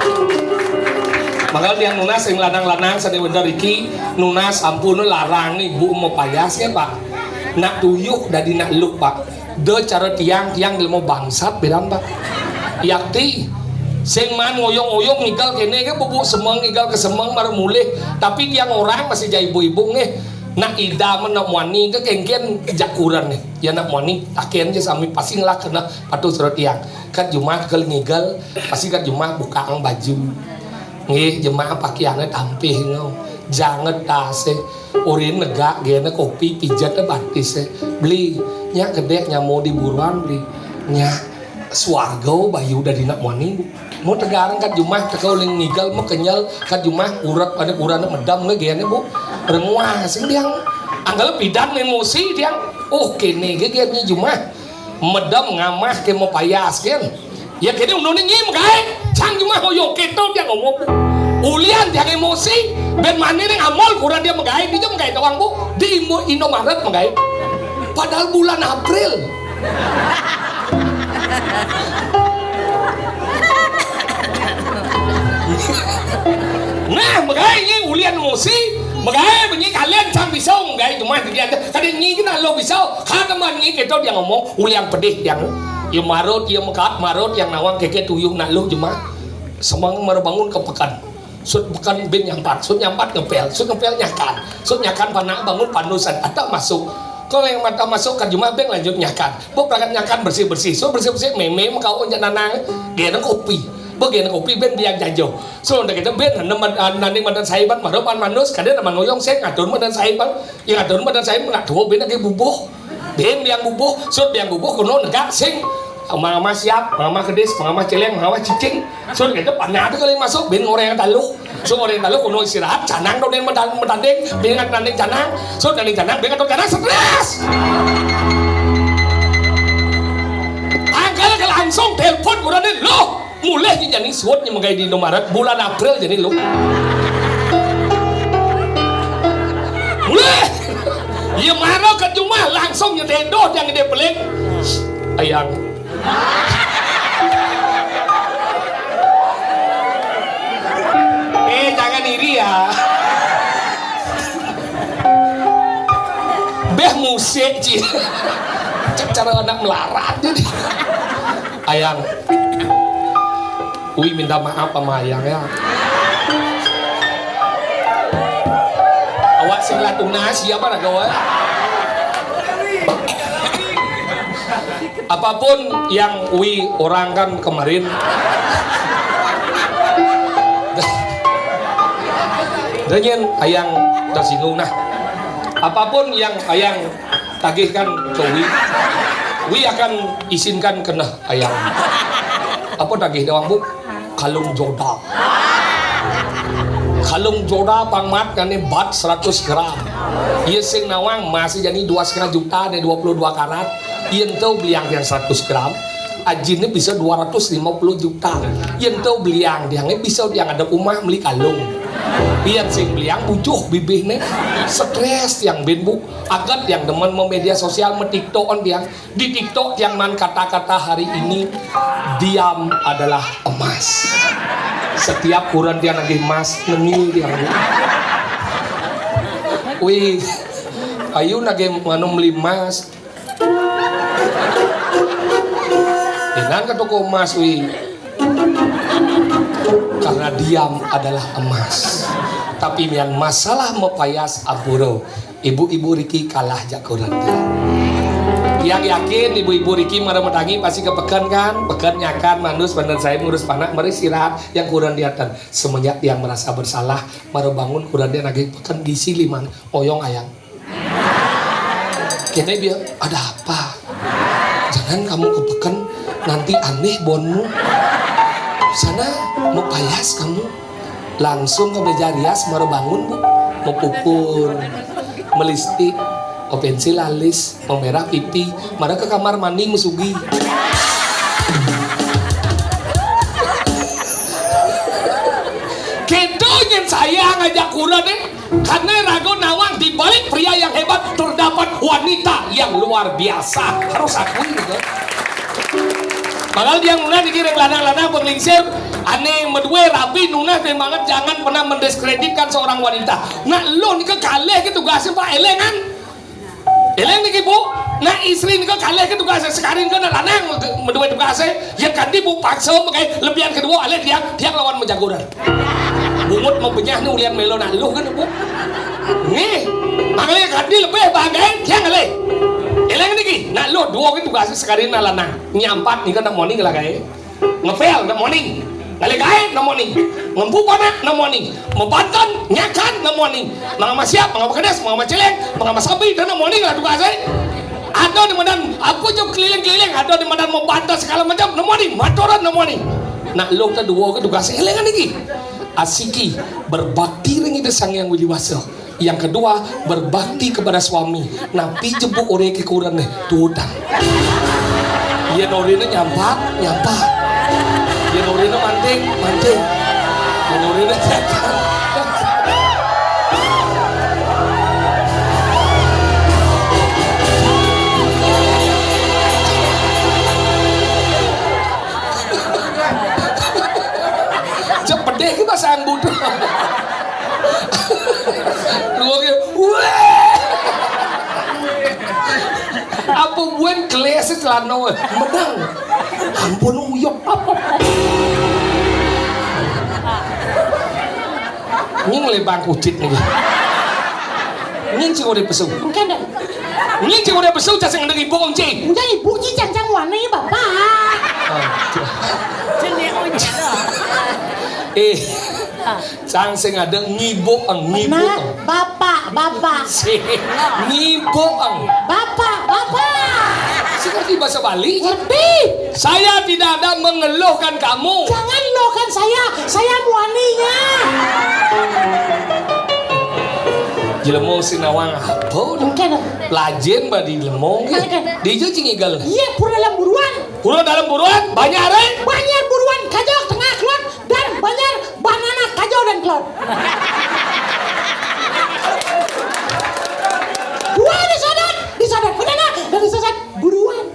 makanya dia nunas yang ladang-ladang sadai bener iki nunas ampun larang nih bu mau payasnya pak nak tuyuk dari nak luk pak de cara tiang mau bangsat beram pak yakti sing man ngoyong-ngoyong ngigal kene ke bubuk semeng ngigal ke semeng baru mulih tapi tiang orang masih jadi ibu-ibu nih nak ida nak wani ke kengken jakuran nih ya nak wani taken je sami pasing lah kena patuh surat tiang kat Jumat ke ngigal pasti kat Jumat bukaan baju nggih jemaah pakaiannya tampih ngau jangan tase urin negak gene kopi pijatnya batis beli nya gede nya mau di buruan beli nya swarga bayu dari nak wani mau tegarang kat Jumat tekau ling ngigal mau kenyal kat Jumat urat ada urana medam nge gene bu renguah sing diang anggal pidan emosi diang oh kene ge gene Jumat medam ngamah ke mau payas kan ya kene unon ngim kae cang Jumat hoyo keto dia ngomong ulian dia emosi ben mani ning amol kurang dia menggait dia menggait doang bu di Indomaret menggait padahal bulan April nah menggait ini ulian emosi menggait begini kalian cang pisau menggait cuma dia kadang ini kita lo pisau karena mani keto dia ngomong ulian pedih yang ya marut ya mekat marut yang nawang keke tuyung nak lu cuma semang merbangun kepekan sud bukan bin nyampat sud nyampat ngepel sud ngepel nyakan panak bangun panusan atau masuk kalau yang mata masuk kan cuma beng lanjut nyakan bu perangkat nyakan bersih sud bersih meme kau onjak nanang dia nang kopi bagian kopi ben biang jajo so udah kita ben nanding badan saiban maropan manus kadang nama ngoyong saya ngatur badan saiban yang ngatur badan saiban nggak tua ben lagi bubuh ben biang bubuh sud biang bubuh kuno negak sing mama siap, mama kedis, mama celeng, mama cicing. So kita panah tu kalau masuk bin orang yang talu. So orang yang talu kuno istirahat, canang dong yang mendanding, dengan mendanding canang. So mendanding canang, dengan canang stres. Anggal langsung telepon kurang ni lo. Mulai jadi suatnya mengai di Indomaret bulan April jadi lo. Mulai. Ya marah ke cuma langsung nyedot yang dia pelik. Ayang. Jangan iri ya. Beh musik ci. Cara anak melarat jadi. Ayang. Ui minta maaf sama Ayang ya. Awak sing latuna siapa nak gawe? Apapun yang Ui orang kan kemarin dan Ayang tersinggung nah apapun yang Ayang tagihkan ke Ui akan izinkan kena Ayang apa tagih doang bu kalung joda pangmat kan bat 100 gram iya sing nawang masih jadi 2,5 juta dan 22 karat yang tahu beliang yang 100 gram ajinnya bisa 250 juta yang tahu beliang dia bisa yang ada rumah beli kalung yang sing beliang bujuh bibihnya stres yang benbuk agat yang demen media sosial metiktokan dia di tiktok yang man kata-kata hari ini diam adalah emas setiap kurang dia lagi emas nengil dia wih ayo lagi manum beli emas dengan ke toko emas wi karena diam adalah emas tapi yang masalah mepayas aburo ibu-ibu Riki kalah jagoran yang yakin ibu-ibu Riki marah-marahi pasti kepekan kan pekan nyakan manus bener saya ngurus panak mari istirahat yang kurang diatan semenjak yang merasa bersalah marah bangun kurang dia lagi pekan gisi liman oyong ayang kena dia ada apa jangan kamu kepekan nanti aneh bonmu sana mau payas kamu langsung ke meja rias baru bangun bu mau pukul melistik mau pensil alis mau merah pipi marah ke kamar mandi musugi kedonya saya ngajak kurang karena ragu nawang di balik pria yang hebat terdapat wanita yang luar biasa harus akui gitu. Padahal dia nuna dikirim ladang-ladang penglingsir aneh medue rapi nuna dan banget jangan pernah mendiskreditkan seorang wanita nah lo nih ke kaleh ke tugasnya pak elengan eleng nih bu nah istri nih ke kaleh ke tugasnya sekarang ke ladang medue tugasnya yang ganti bu paksa pakai lebihan kedua aleh dia lawan menjagoran bungut mau benyah nih ulian melo nah lo kan bu nih makanya ganti lebih bahagia dia ngaleh Eleng niki, nak lo dua gitu tugas sekali na lanang. Nyampat nih kan nak morning lah kayak. Ngepel nak morning. Ngalekay na morning. Ngempupana na morning. Membantan nyakan na morning. Mga masiap, mga pekedas, mga maceleng, mga masabi dan na morning lah tugasnya. Ada di medan aku jauh keliling-keliling, ada di medan membantah segala macam na morning, matoran na morning. Nak lo ta dua gitu tugas eleng niki. Asiki berbakti ring itu sang yang wiliwasa. Yang kedua berbakti kepada suami. Napi jebuk ore kekuran nih tudan. Dia norina nyampat. Dia norina manting. Dia norina jaga. Cepede ke bahasa anggut. Luangnya, apa buan kelas celana menang. Ampun uyok apa. Ini ngelebang kucit nih. Ini cik udah pesu. Bukan dah. Ini cik udah pesu jangan dengan ibu om cik. Udah ibu cik jangan warna ya bapak. Sang sing ada ngibuk ang ngibuk. Nah, bapak. Ngibuk ang. Bapak. Seperti bahasa Bali. Lebih. Saya tidak ada mengeluhkan kamu. Jangan lokan saya muaninya. Jelemo sinawang apa? Mungkin. Lajen badi lemong. Dia cingigal. Iya, pura dalam buruan. Pura dalam buruan banyak re. Banyak buruan kajau tengah keluar dan banyak banana kajau dan keluar. Dua disodot banana dan disodot buruan.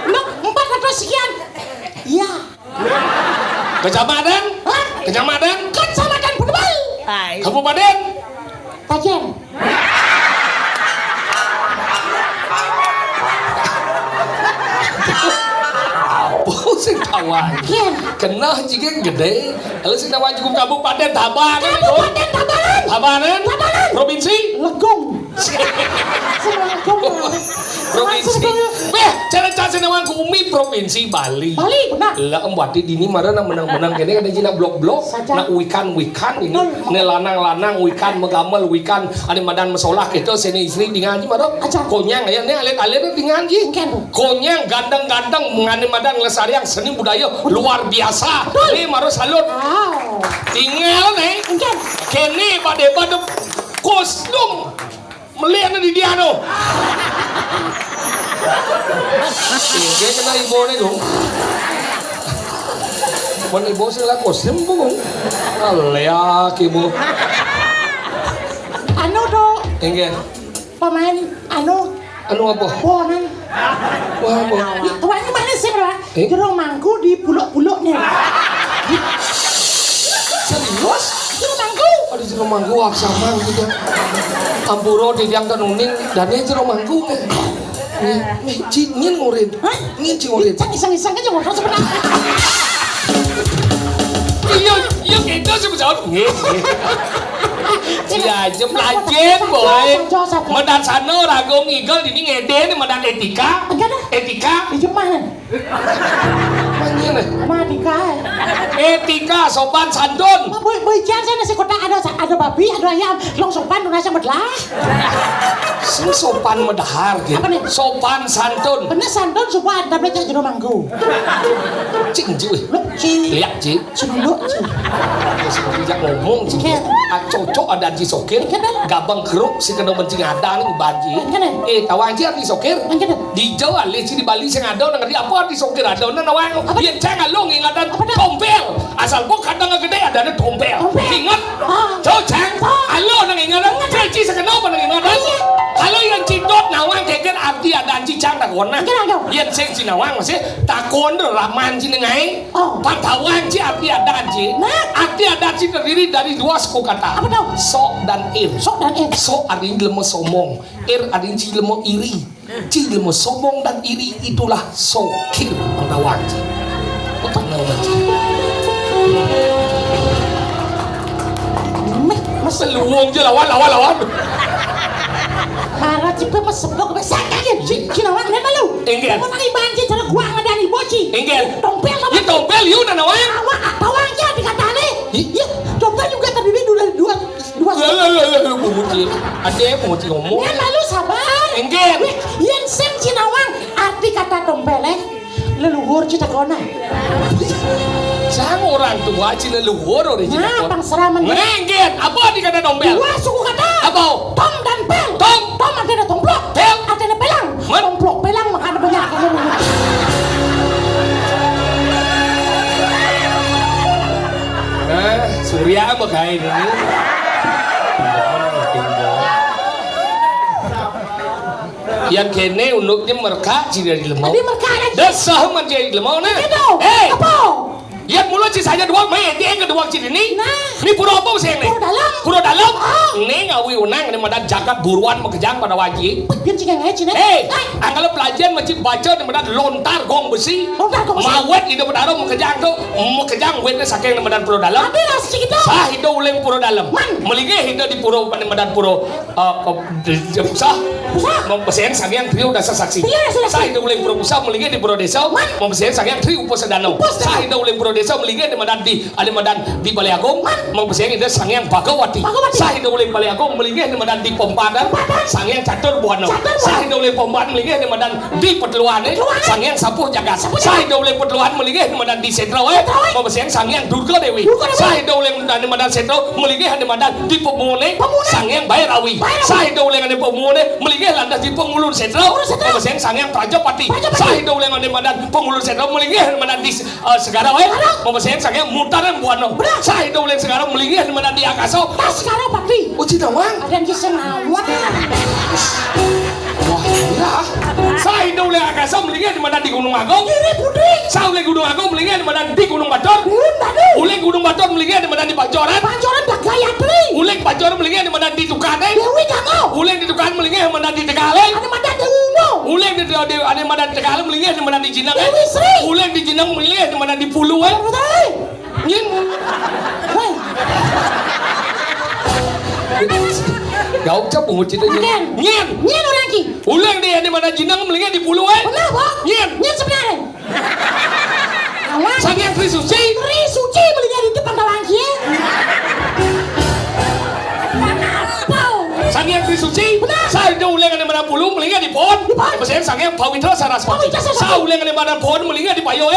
Loh, 400 sekian. Iya. Kecamatan? Hah? Kecamatan? Kecamatan Pedebal. Kabupaten? Tajen. Apa sing kawan? Kian. Kena jika gede. Kalau sing kawan cukup kabupaten Tabanan. Kabupaten Tabanan. Tabanan? Provinsi? Legong. Provinsi. Cara-cara senawang kumi provinsi Bali. Bali, benar. Lah embati dini marah na menang-menang kene kada jina blok-blok na wikan ini. Ne lanang-lanang wikan megamel wikan ane madan mesolah kita sini istri dengan ji marah. Konyang ya ne alit-alit dengan ji. Konyang gandang-gandang mengane madan lesariang seni budaya luar biasa. Ni marah salut. Wow. Tinggal nih. Kene pada kostum melihat di dia no. Dia kena ibu ni dong. Mana ibu sila kostum pun. Alah ibu. Anu do. Enggak. Pemain anu. Anu apa? Bonan. Wah apa? Tuan ini mana sih bro? Jeruk mangku di pulau-pulau nih. Serius? Jeruk mangku. Ada jeruk mangku aksamang gitu. Ampuro di yang tenuning dan ini jeruk mangku. Nih, cingin ngurin. Hah? Ngin cingin. Iseng-iseng aja mau sebenarnya. Iya kita sebesar. Iya, jem lajen boy. Medan sana ragong igel ini ngede nih medan etika. Etika. Di Jepang. Mana nih? Madika. Etika sopan santun. Boy jangan nasi kotak ada babi, ada ayam, long sopan nasi medlah. Sing sopan medahar gitu. Apa nih? Sopan santun. Bener santun sopan, tapi jangan jeruk mangku. Cing cuy. Ci. Lihat cing. Cenduk. Seperti yang ngomong cing. Cocok ada di sokir. Gabang keruk si kena mencing ada nih baji. Tawang ci di sokir. Di Jawa leci di Bali sing ada ngerti apa di sokir ada nawang. Yen jangan lo ingatan tompel. Asal kok kadang gede ada tompel. Ingat? Cocang. Halo nang ingatan. Ci sekena apa nang ingatan? Halo yang cidot nawang keken arti ada cicang takon nah. Yen sing si nawang masih takon raman ci nengai. Patawang ci arti ada ci. Arti ada ci terdiri dari dua suku kata. Apa tahu? Sok dan ir. Sok dan ir. Sok artinya lemo somong. Ir artinya ci lemo iri. Ci lemo somong dan iri itulah sokir pandawang ci. Otak nawang ci. Mas luwung je lawan. Para cepet mas sebelum kebesakan Kinawang lihat malu. Enggen. Mau lagi banjir cara gua ngadani boci. Enggen. Tompel sama. Ya tompel yun na nawang. Awak tawangnya dikatane. Iya, tompel juga terdiri dua. Penguci. Ade penguci ngomong. Lihat malu sabar. Enggen. Yang sem Cinawang arti kata tompel leluhur cita kona. Sang orang tua cina luhur orang cina Nah, kona. pangseraman. Enggen. Apa di kata tompel? Dua suku kata. Apa? Tom dan pel. Tom. Tom ada tomplok. Pel. Ada pelang. Man. Tomplok pelang maka ada banyak. Nah, Surya apa kain ini? Yang kene unuknya merka cina di lemau. Di merka aja. Dasar man jadi di lemau nah. Itu. Eh, Apa? yang mulut si saya dua main dia yang kedua cina ini. Nah. Ini pura apa sih ini? Pura dalam. Pura dalam. Ah. Ini ngawi unang ini madan jagat buruan mengejang pada wajib. Biar cika ngai cina. Anggap pelajaran macam baca di madan lontar gong besi. Lontar gong besi. Mawet itu pada mengejang tu, mengejang wetnya saking di madan pura dalam. Ada nasi kita. Sah itu uleng pura dalam. Man. Melingeh itu di pura pada madan pura. Sah. Mempesan sangiang trio dasar saksi. Trio dasar saksi. Sah itu uleng pura pusat melingeh di pura desa. Man. Mempesan sangiang trio upasadano. Sah itu uleng pura desa melingeh di madan di ada madan di Balai Agung. Mempesan itu sangiang Bagawati. Sah itu uleng Balai Agung melingeh di madan di Pompadan. Sangiang catur buano. Sah itu uleng Pompadan melingeh di madan di Petluan. Sangiang sapuh jagat. Sah itu uleng Petluan melingeh di madan di Sentro. Mempesan sangiang Durga Dewi. Sah itu uleng di madan Sentro melingeh di madan di Pemune. Sangiang Bayrawi. Sah itu uleng di Pemune melingeh landas di Pengulur Sentro. Mempesan sangiang Prajapati. Sah itu uleng di madan Pengulur Sentro melingeh di madan di Segara. Mempesan sangiang Mutaran Buano. Sah itu uleng Segara melingeh di madan di Akaso. Tas sekarang pati. Oh Cinawang. Ada yang kisah ngawak. Wah ya. Sah itu uleng Akaso melingeh di madan di Gunung Agung. Ini putih. Sah uleng Gunung Agung melingeh di madan di Gunung Batur. Ulun tadi. Uleng Gunung Batur melingeh di madan di Pancoran. Pancoran dah gaya tri. Uleng Pancoran melingeh di madan di Tukane. Dewi kamu. Uleng di Tukane melingeh di madan di Tegaleng. Ada mata Dewi Umo. Uleng di ada madan di Tegaleng melingeh di madan di Jinang. Dewi Sri. Uleng di Jinang melingeh di madan di Pulu. Betul. Nyin. Hei. Jauh cap pungut cerita Aden. Nyin. Nyen orang lagi. Uleng di madan Jinang melingeh di Pulu. Benar, Pak? Nyin. Nyen sebenarnya. Awak. Sangiang Tri Suci. Tri suci melihat di depan tawangki. Apa? Sangiang Tri Suci. Benar. Sah itu uleng di madan Pulu melingeh di Pohon. Di Pohon. Pesan sangiang Pawitra Saraswati. Pawitra Saraswati. Sah uleng di madan Pohon melingeh di Payo.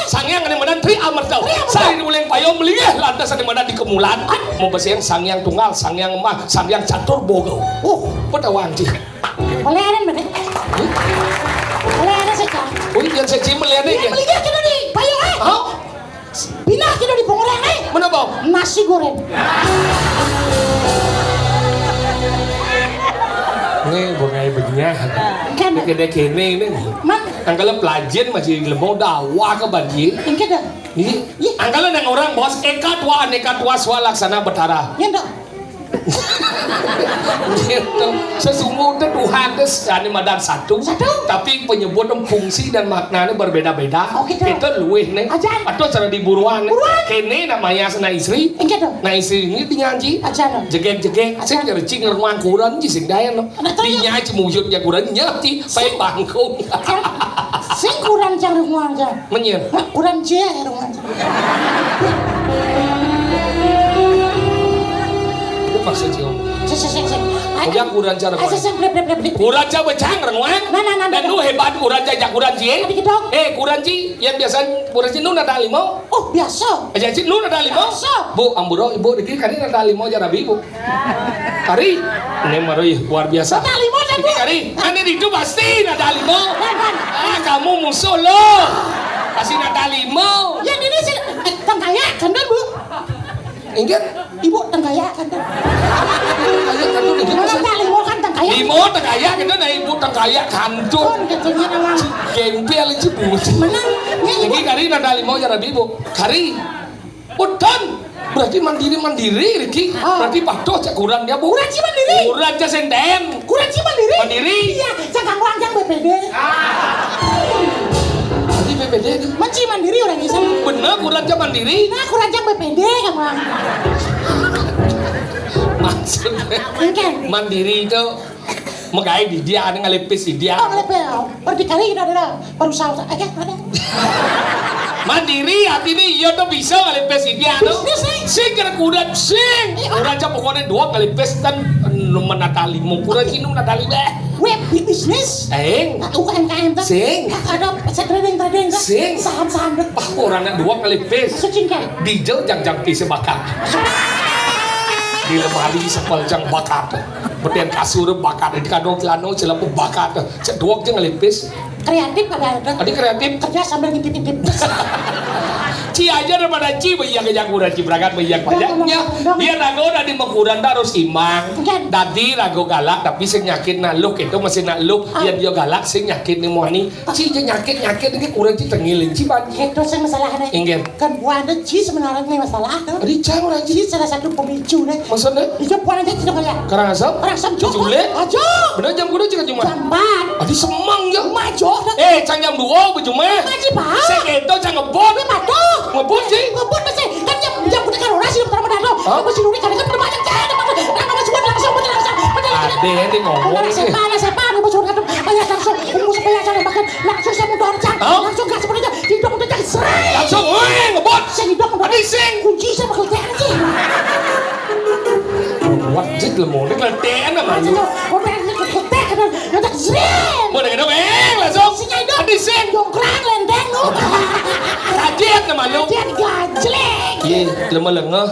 Sangiang di madan Tri Amartau. Tri Amartau. Sah itu uleng Payo melingeh lantas di madan di Kemulan. Mau pesan sangiang tunggal, sangiang emah, sangiang catur bogau. Oh, pedawang sih. Boleh ada mana? Boleh ada saja. Oh, yang saya cium melihat Dia ini. melihat kita di payung Hah? Bina kita di pengoreng Mana bang? nasi goreng. Ini bungai begini. Kan? Ini kedai kene ini. Man, Angkala pelajar masih lemau dakwah ke banjir. yang kita. Ini angkala yang orang bos eka tua swalaksana betara. Yang tak. Gitu. Sesungguhnya Tuhan itu hanya madan satu, tapi penyebutan fungsi dan maknanya berbeda-beda. Oh, gitu. Kita luweh nih. Ajan. Atau cara di buruan. Buruan. Kene namanya sana istri. Yang kita. Nah istri ini dinyanyi. Ajan. Jegek-jegek, saya jadi cing ngeruang kurang je sing daya no. Ada tahu ya? Dinyanyi mujud ya kurang nyati, baik bangkung. Sing kurang cang rumah aja. Menyer. Kurang cie rumah aja. Maksudnya. Sing. Udah kurang cara Ayo sing plep. kurang aja becang renguang. Nah. Dan lu hebat kurang aja kurang cie. Tadi kita. Kurang cie yang biasa kurang cie nu ada limau. Oh, biasa. Aja cie nu ada limau. Biasa. Bu amburo ibu dikit kali ada limau aja rabi bu. Kari. Ini maroi luar biasa. Ada limau kan, Bu? Dikit kari. Kan itu pasti ada limau. Kan. Kamu musuh lo. Kasih ada limau. Yang ini sih tengkaya kan Bu? Ingat? Ibu tengkaya kan. Kayak kan tuh dikit. Kalau tak limau kan tengkaya. Limau tengkaya kita na ibu tengkaya kantun. Kan katanya orang. Gempel itu bu. Menang. Lagi kari ada limau ya rabi bu. Kari. Udan. Berarti mandiri Riki. Berarti patuh cak kurang dia bu. Kurang sih mandiri. Kurang aja senden. Kurang sih mandiri. Mandiri. Iya, jangan lanjang BPD. Nanti BPD itu. Menci mandiri orang bisa. Bener kurang aja mandiri. Nah, kurang jang BPD kamu. Maksudnya Mungkin. mandiri itu Magay di dia ada ngalipis di dia. Oh, lepel. Berdikari ada baru sahur. Aja ada. Mandiri hati ini iya tuh bisa ngalipis di dia tuh. Sing kena kuda sing. Kuda aja pokoknya dua ngalipis kan menatali mau kuda sih menatali deh. Web bisnis. UMKM tuh. Sing. Ada trading Sing. saham-saham deh. Orang dua ngalipis. Sucing kan. Dijel jang pisah bakar. Di lemari sepeljang bakar. Betian kasur bakar di kadang celana celana bakar. Cedok je ngalipis. Kreatif ada. Tadi kreatif. Kerja sambil ngintip-ngintip. Ci aja daripada ci banyak yang kurang ci berangkat banyak banyaknya. Dia rago dari mengkurang harus imbang. Tadi rago galak tapi sing nyakit naluk itu masih naluk. Yang dia galak sing nyakit nih mau nih. Ci nyakit ini kurang ci tengilin ci banyak. Itu sih masalahnya. Ingin. Kan buahnya ci sebenarnya ini masalah. Tadi cang orang Ci salah satu pemicu deh. Maksudnya? Itu buahnya tidak kayak. Karangasem? Karangasem juga. Jule? Aja. Bener jam kuda juga cuma. Jambat. Tadi semang ya. Maju. Cang jam 2 berjumpa. Ngaji pak. Saya itu cang ngebon. Matuh. Ngebon sih. Ngebut masih kan jam udah kan orasi udah pada lo. Masih nuri kan kan banyak kan. Nama semua langsung langsung. Ade ini ngomong sih. Siapa nih bos kan banyak langsung umur supaya jangan makan langsung saya mundur cang. Langsung gas seperti itu. Hidung udah jadi serai. Langsung ngebon. Saya hidung udah. Sing. Kunci saya bakal tekan sih. Wajib lemon ini keletian sama lu. Mau dengar dong, langsung. Adi sing. Dongkrang lenteng lu. Kajet nama lu. Kajet gajlek. Iya, lemah lengah.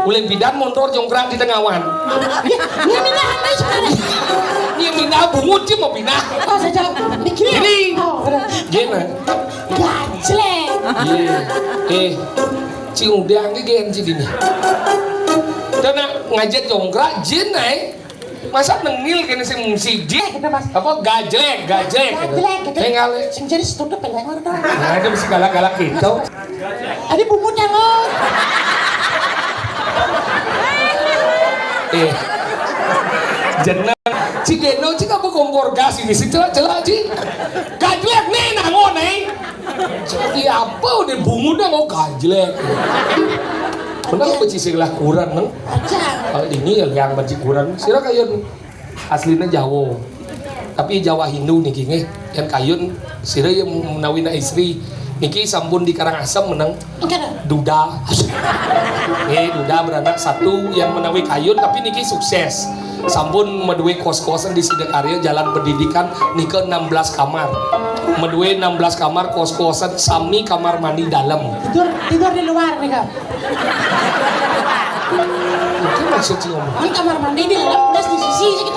Ulin bidan motor jongkrang di tengawan. Ya minah apa sebenarnya? Iya minah bungut sih mau pindah. Oh saja mikirin. Ini. Oh, Gimana? gajlek. Iya. Si udang ini gen sih ini. Dan ngajet jongkrak jin masa nengil kena si jin apa gajlek tinggal sing jadi setutup peleng orang nah itu mesti galak-galak gitu ada bumbunya lo jenang si geno si apa kompor gas ini si celah si gajlek nih nangon jadi apa udah bumbunya mau gajlek benar apa sih lah kurang neng kalau ini yang baca kurang sira kayun aslinya Jawa tapi Jawa Hindu nih kini yang kayun sira yang menawina istri niki sampun di Karangasem menang duda duda beranak satu yang menawi kayun tapi niki sukses sampun medue kos-kosan di Sidakarya jalan pendidikan nike 16 kamar medue 16 kamar kos-kosan sami kamar mandi dalam tidur di luar nih kak itu maksud sih ngomong kan kamar mandi di dalam plus di sisi gitu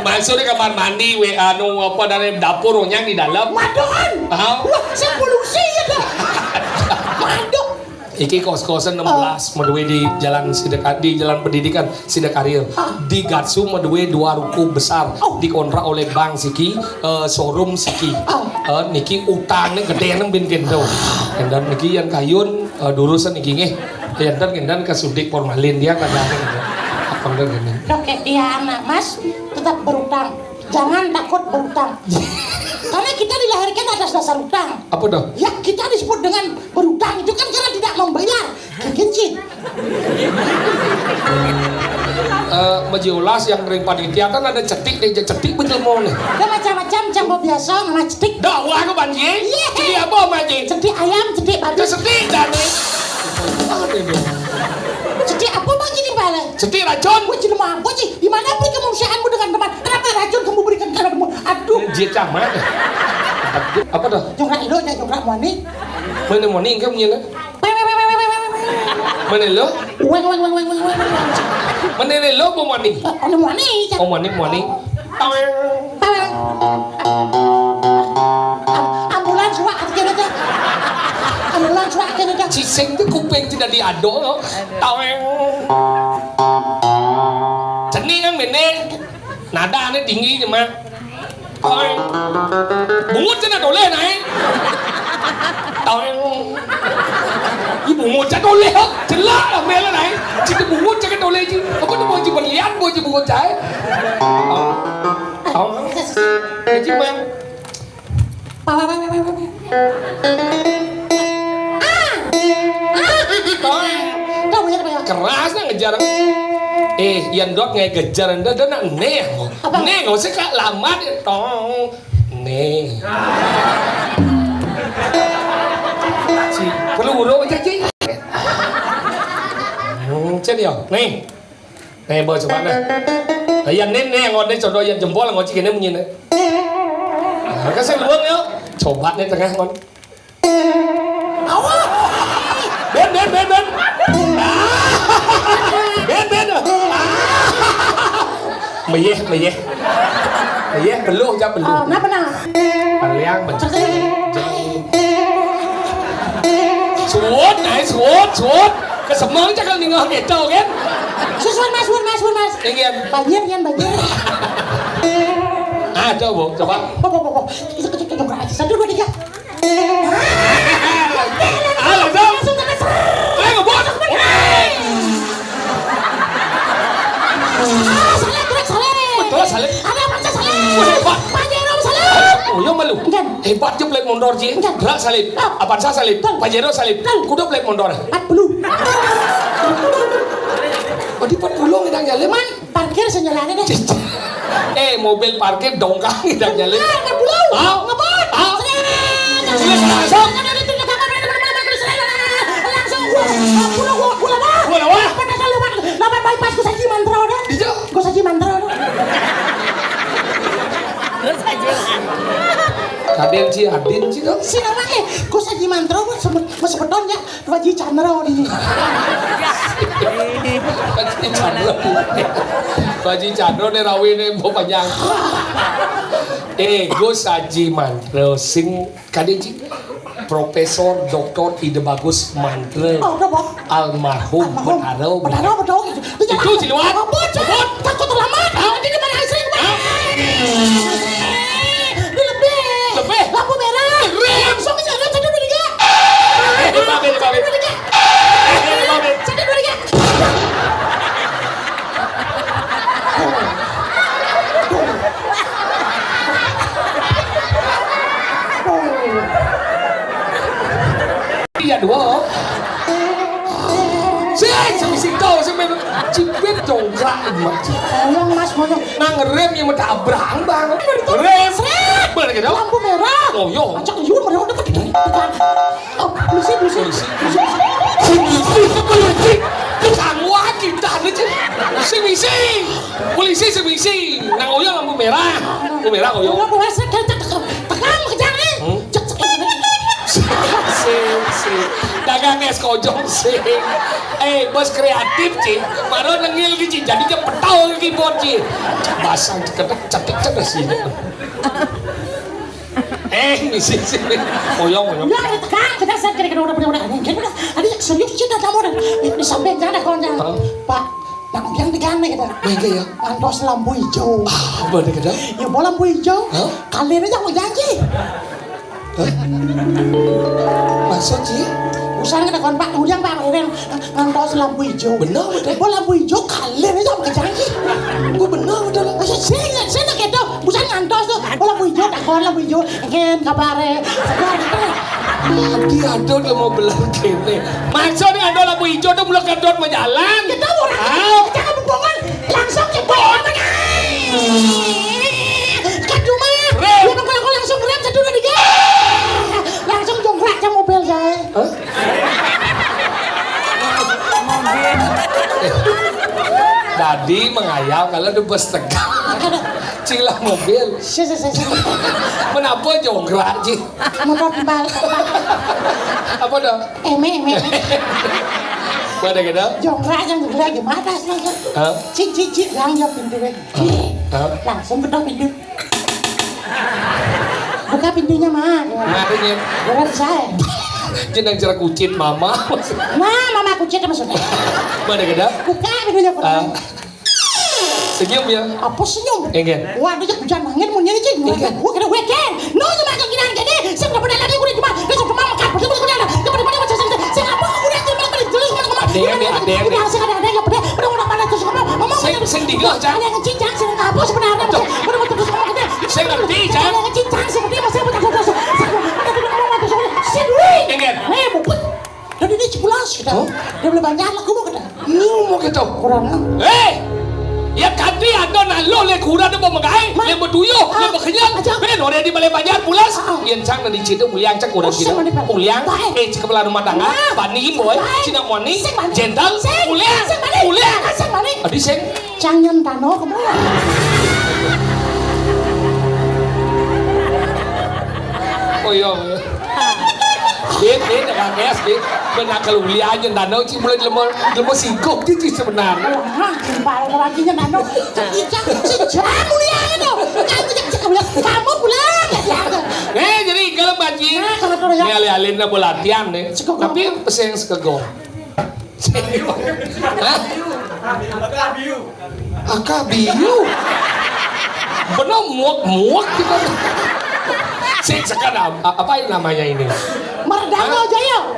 maksudnya kamar mandi anu apa dari dapur yang di dalam madoan wah saya polusi ya kak madok iki kos-kosan 16 medue di jalan di jalan pendidikan Sidakarya di Gatsu medue 2 ruko besar dikontrak oleh bank siki showroom siki niki utangnya gede nang bin kendo dan niki yang kayun durusan niki nge dan kesudik formalin dia kadang-kadang apa enggak gini oke dia anak mas tetap berutang jangan takut berutang karena kita dilahirkan atas dasar utang apa dah ya kita disebut dengan berutang itu kan karena tidak membayar kegencit majiolas yang ring panitia kan ada cetik betul mau nih ada macam-macam campur biasa nama cetik dakwah ke banjir cetik apa banjir cetik ayam cetik babi cetik dan cetik apa bang ini bala cetik racun gue jadi mampu sih di mana pun kemanusiaanmu dengan teman kenapa racun kamu berikan kepadamu aduh dia camat apa dah jongkrak lo ya jongkrak mani mana moni engkau punya mana lo mana lo mau moni ambulans wak aja ambulans wak aja ciseng tu kuping tidak diado taweng ceni kan mene nada ni tinggi cuma taweng bungut cina doleh naik taweng ibu bungut cina doleh celak lah mela naik cina bungut cina doleh je apa tu boleh berlian boleh bungut cai jadi bang kerasnya ngejar Yan dot ngay kejar anda dan neh, Apa? neh nggak usah kak lama deh, tong, neh. Si perlu urut aja sih. Chết điều, nè, nè bơi cho bạn này. Yan neh ngon đây, contoh yan jempol ngon sih kene munyin này. Cái xe luông nhá, coba nih tengah ngon. Ben. Mày ye, perlu aja perlu. Kenapa nah? Paliang mencari. Suốt. Cái sầm mớ chắc là mình ngồi để trâu cái. Susun mas. Ingin. Banjir. Coba bu, coba. Itu jongkrak aja. 1, 2, 3. Langsung. Ayo ngebut. Betul salib. Ada apa salib? Hebat. Pajero salib. Oh iya malu. Enggak. Hebat dia plate mondor sih. Enggak. Gerak salib. Apaan saya salib? Pajero salib. Kuda plate mondor. 40. Oh di 40 kita nyalip. Man, parkir senyalannya deh. Mobil parkir dongkang kita nyalip. 40. Ngebut. Langsung. Gua lawan. Lawan bypass gue saji mantra dah. Dijo. Gue saji mantra dah. Adin sih dong. Si nama gue saji mantra gue sebeton ya. Waji Chandra ini. Baji Chandra nih rawi nih mau panjang. Gue saji mantra sing kadin sih. Profesor Dr. Ide Bagus Mantre Oh, udah boh. almarhum Betaro. Betul. Itu si Luan. Ngebut. Takut terlambat. Ini di mana istri gue? Lebih. Lampu merah. Langsung aja. 1, 2, 3. Babe. 1, 2, 3. Iya dua. Sing kau sampai cipit dongkrak emak. Yang mas moyong. Nang rem yang mendabrang banget. Rem. Bener gitu. Lampu merah. Oh yo. Acak yun merah udah pakai. Oh, polisi. Ketangwa kita nih polisi sing nang oyo lampu merah. Lampu merah oyo. Lampu merah tekan kejar nih. Dagang es kojong sih. Bos kreatif sih. Baru nengil gitu jadinya petau ke keyboard sih. Basang cetek sih. Misi sih. Oyong. Ya, tekan kita saya kira udah. Ada serius cinta kamu dan di samping jangan ada konjang. Pak, nak yang digane kita. Baik ya. Antos lampu hijau. Bener gitu. Ya bola lampu hijau. Kalian aja mau janji. Maksud sih? Usahanya kita kon Pak, ujang Pak, kalian antos lampu hijau. Bener. Bola lampu hijau kalian aja mau janji. Gue bener udah. Saya nak gitu, bukan ngantos tuh. Bola lampu hijau, takon lampu hijau. Ingin kabare. Dia ada dia mau belar kene. Maksudnya ada lampu hijau tuh mulai kedot mau jalan. Kita orang jangan bohongan, langsung jebol. Kaduma. Rem. Ya kalau langsung rem 1, 2, 3. Langsung jongkrak ke mobil saya. Dadi mengayal kalau ada bus tegal. Cilah mobil. Kenapa jongkrak sih? Motor dibalik. Apa dah? Eme. Mana kita? Jongkrak yang gede gimana sih? Cik yang jawab pintu. Langsung ketok pintu. Buka pintunya mah. Ini Berat saya. jenang cara kucit mama. Nah, mama kucit maksudnya. Mana kita? Buka pintunya Pak. Senyum ya. Apa senyum? Enggak. Wah, dia hujan angin mau nyanyi cing. Gua kena weekend. No, cuma keginian gini. Saya udah pernah lagi udah cuma dia cuma makan. Betul betul ada. Dia pada macam saya apa udah terus kemana. Ada yang udah pada terus kemana. Mama Sendiga Cang. ada yang cincang sih apa sebenarnya. Udah terus kemana. Saya ngerti Cang. Ada yang cincang sih dia masih betul. Ada Sidwi. Enggak. Buku. Dan ini 11. sudah. Dia boleh banyak lagu mau kena. Mau gitu. Kurang. Ya kadi ada nalo le kurang ada pemakai, le betuyo, le bekenyang. Ben orang di balai banjar pulas. Yang cang di situ muliang cak kurang gitu. Muliang, kepala rumah tangga, bani boy, cina moni, jental, muliang. Adi seng. Cangen tano kamu. Oh iya. Dit, kakek, dit. Benar kalau mulianya danau sih mulai lemah singkok gitu sebenarnya. Wah, jempal lagi nano. Sejak mulianya dong. Kamu pulang. Jadi kalau bajing, ini alih-alih nak latihan nih. Tapi peseng sekegong. Hah? Akabiu. Benar muak kita. Sekarang apa namanya ini? Merdango Jaya.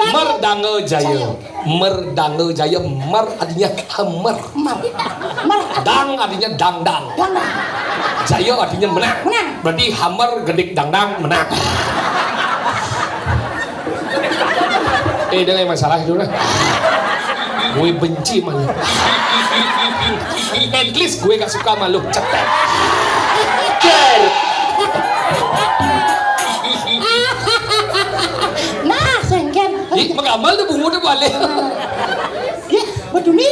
Merdango Jaya. Mer artinya hammer. Dang artinya dangdang. Jaya artinya menang. Berarti hammer gedik dangdang menang. Dengan masalah itu lah. Gue benci malu. At least gue gak suka malu cetek. Nah, sengken. Mengamal tuh bungu tuh balik. Ya, betul nih.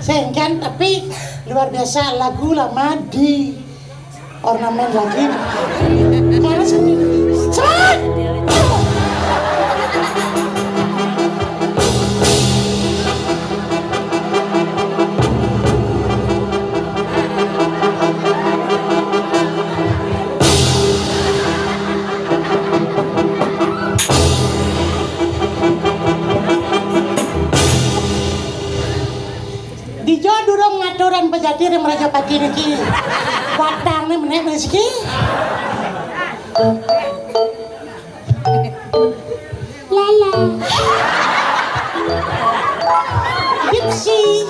Sengken tapi luar biasa lagu lama di ornamen lagi karena semangat Dijo durung ngaturan pejatir yang mereka pati niki watang nih menek meski lala Dipsy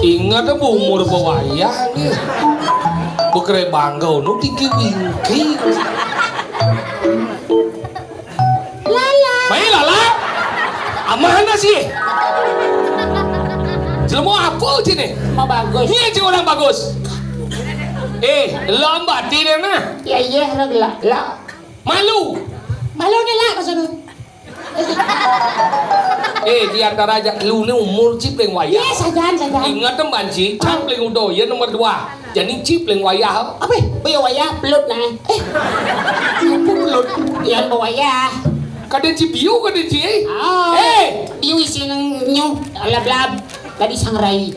Ingat apa umur pewayah nih. Bekere bangga nu tinggi wingki. Lala. Baik lala. Amana sih. Jelmo apa sini? Mau bagus. Ini aja orang bagus. Lambat tidak nah. Ya iya lah. Malu. Malu nih lah maksudnya. Di antara aja lu ni umur cipling wayah. Iya sajan. Ingat teman sih, cipling udah ya nomor 2. Jadi cipling wayah. Apa? Bayo wayah pelut nah. Pelut. Yan wayah. Kadang cibiu kadang cie. Oh. Biu isi nang nyo lab-lab tadi sangrai.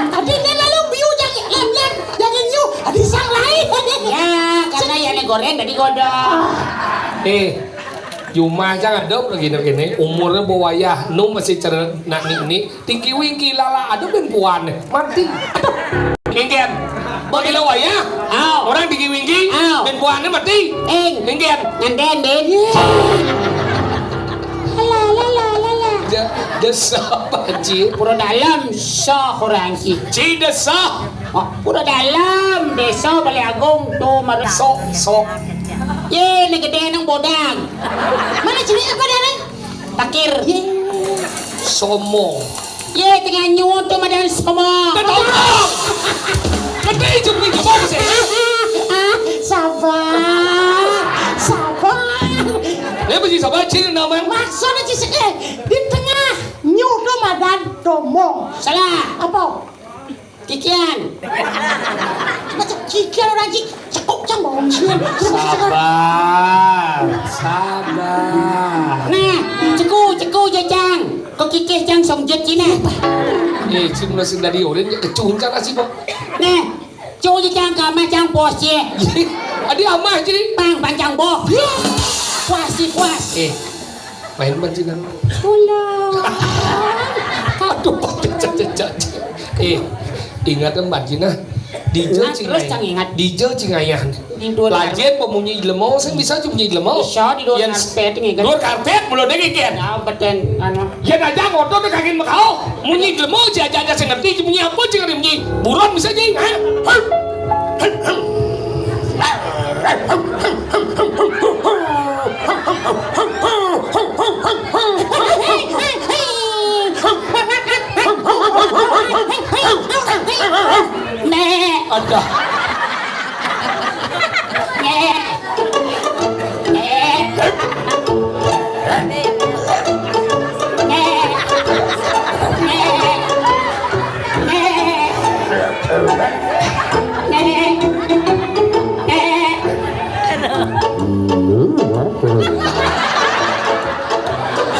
Adi na lalu biu jangan lab-lab jangan nyo adi sangrai. Ya, karena yan goreng tadi godong. Cuma jangan ada begini umurnya bawayah nu masih cara nak ini tinggi wingki lala ada ben puan mati kengken bagi lawayah orang tinggi wingki ben puannya mati kengken Nganden den. La. desa baji Pura dalam so orang si. ci desa Pura dalam desa Bali Agung tu marso. sok Ye, negede nang bodang. Mana cini apa dah ni? Takir. Ye. somo Ye, tengah nyuwun tu madan semua. tolong mati jumpi kau sih Sabar. ni mesti sabar ci nama Maksudnya cisike di tengah nyuwun madan domong. Salah. Apa? Kikian. Macam kikian orang cik cekuk cambang cian. sabar Nah, ceku jajang. Kau kikih jang somjet cina. cim nasi dari orang kecuncan nasi kok Nah, cu jajang kama jang posye. adi amah jadi Bang panjang boh. Puas. main mancinan Pulang. aduh pakai cacat ingat mbak Cina Ingat, terus cang ingat. Dijo cingayan Di dua lajen pemunyi lemau saya bisa cuma lemau Bisa di luar karpet ni kan. luar karpet belum ada kian Ya beten anu. ya aja ngotot tu kakin makau munyi lemau aja saya ngerti munyi apa sih ngerti munyi buron bisa jadi Nek. ada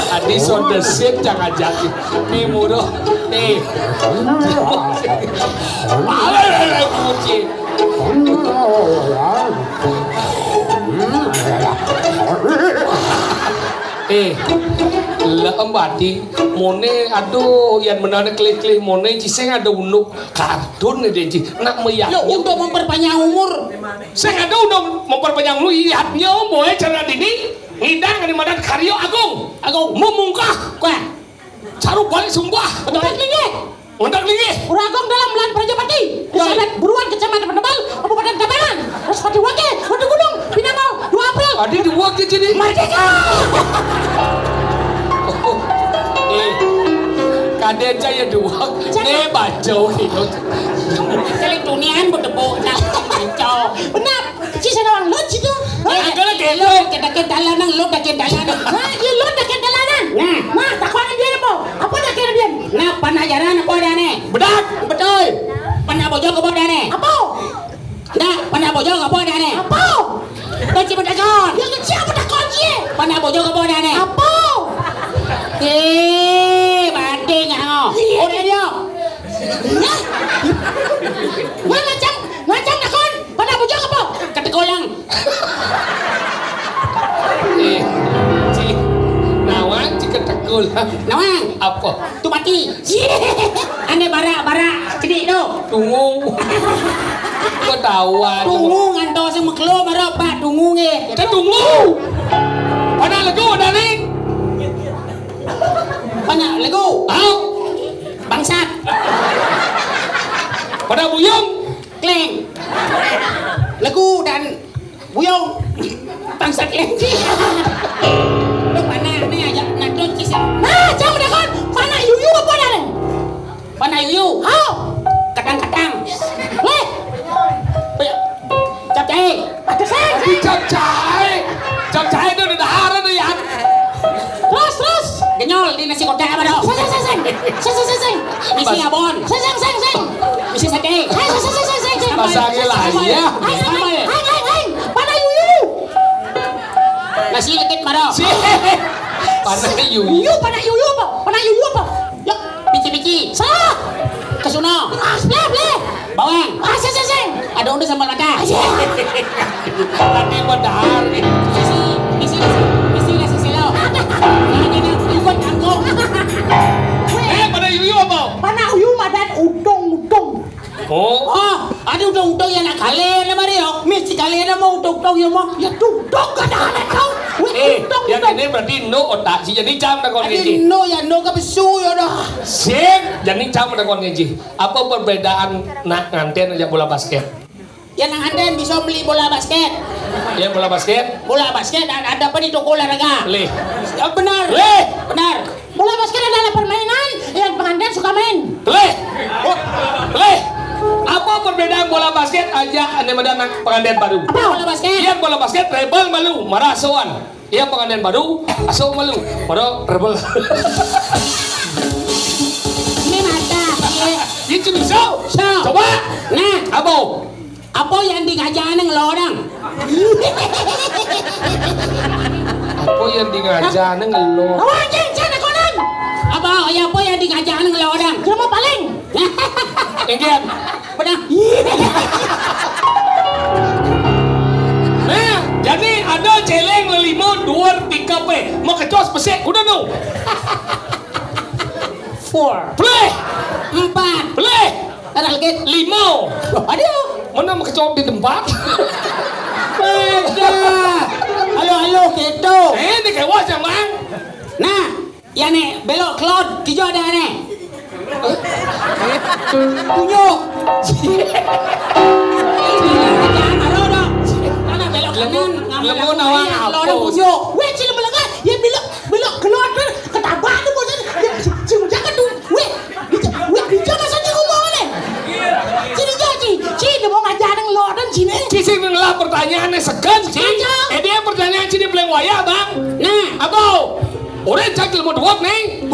Adi sonde sip jangan jaki ni muro ni ala kunci lembati mone aduh yang menane klik-klik mone ciseng ada unuk kartun ni dia nak meyak Lo untuk memperpanjang umur. saya ada untuk memperpanjang lu lihatnya boleh cara dini ngidang di madan karyo agung memungkah Kuat. caru balik sumpah Betul lagi. mendak lagi Uragong dalam Lan Prajapati. Kesadat Buruan Kecamatan Penebal, Kabupaten Tabanan. Respati Wage, Wadu Gunung, Pinangau, 2 April. adi dua ke jadi Merdeka. kaden jaya dua ne bacau itu Kali duniaan berdebu nak kacau. Benar. Ci sana orang lo ci tu. Agak lo kita dalanan lo dah dalanan. Nah, ye lo dah dalanan. Nah, tak kau dia apa? Apa dah kira dia? Nah, panajaran apa dah ni? bedak Betul. Panah bojong apa dah ni? Apa? Nah, panah bojong apa dah ni? Apa? Kunci bedakon. Yang kecil bedakon je. Panah bojong apa dah ni? Apa? Banding ah. Oh dia. Nah. Macam dakon. Panah bojong apa? Kata kolang. cik nawan jika tekul Nawang. apa Tu mati. Ane bara cedik tu. tunggu ketahuan Tunggu nganto sing meklo marah Pak tunggu nge. kita tunggu pada lagu ada ni Pada buyung. Kleng. Lagu dan buyung. Bangsa kleng. Lu mana ni aja nak cuci sih. Nah, jangan dah kan. Mana yuyu apa dah ni? Mana yuyu? Hao. Kadang-kadang. Leh. Chập chạy. Ada saya. Chập chạy nó đã đó nó dặn. Terus. Genyol di nasi kotak apa dah? Seng. Misi abon. Seng. Misi sate. Seng. Masaknya lah ya. Hai. Mana yuyu? Nasi lekit mana? Panah yuyu. Pana yuyu apa? Ya, pici. Salah. Kesuno. Bleh. Bawang. Seng. Ada udah sambal mata. Tadi padahal nih. Misi nasi silau. Ini ikut kangkung. Pada yuyu apa? Pana yuyu madan udong. Oh, Ada udong yang nak kalian nama dia. Mesti kalian mau udong yang mau. Ya udong kada ada kau. yang ini berarti no otak sih jadi cam dah kon ngeji. No ka besu ya dah. Sing, jadi cam dah kon ngeji. Apa perbedaan nak nganten aja bola basket? Yang nak anden bisa beli bola basket. Yang bola basket? Bola basket ada apa di toko olahraga? Leh. Benar. Bola basket adalah permainan yang pengantin suka main. Leh. Apa perbedaan bola basket aja ane anak pengantin baru? Apa bola basket? Yang bola basket rebel malu, marah asuhan. Yang pengantin baru asuh malu, marah rebel. Ini mata. Itu bisa. So. Coba. Nah, Apa yang di ngajaran ng lorang? Apa yang di ngajaran ngelor? Awajin sana konan. Apa yang di ngajaran ng lorang? Kenapa paling? Enggan. Benar. Nah, jadi ada celeng lelimo 2 3 pe. Mau kecos pesek udah no. 4. Play. 4. Play. Ada lagi 5. Aduh. Mana mau kecos di tempat? Beda. Halo gitu. Ini kayak wajah mang. Nah, ya nih belok cloud hijau ada nih. Tunjuk. Belok kanan. Lemu nawang apa? Tunjuk. Weh, sila malaga. Ya belok cloud kan. Ketabah tu bosan. Jangan tu. Weh, bijak masa ni ngomong ni. Sini jadi. Sini mau ngajarin lo dan sini. Sisi mengelah pertanyaannya segan sih. Dia pertanyaan sini belum waya bang. Nah, Abau. Orang cakil mau duak nih.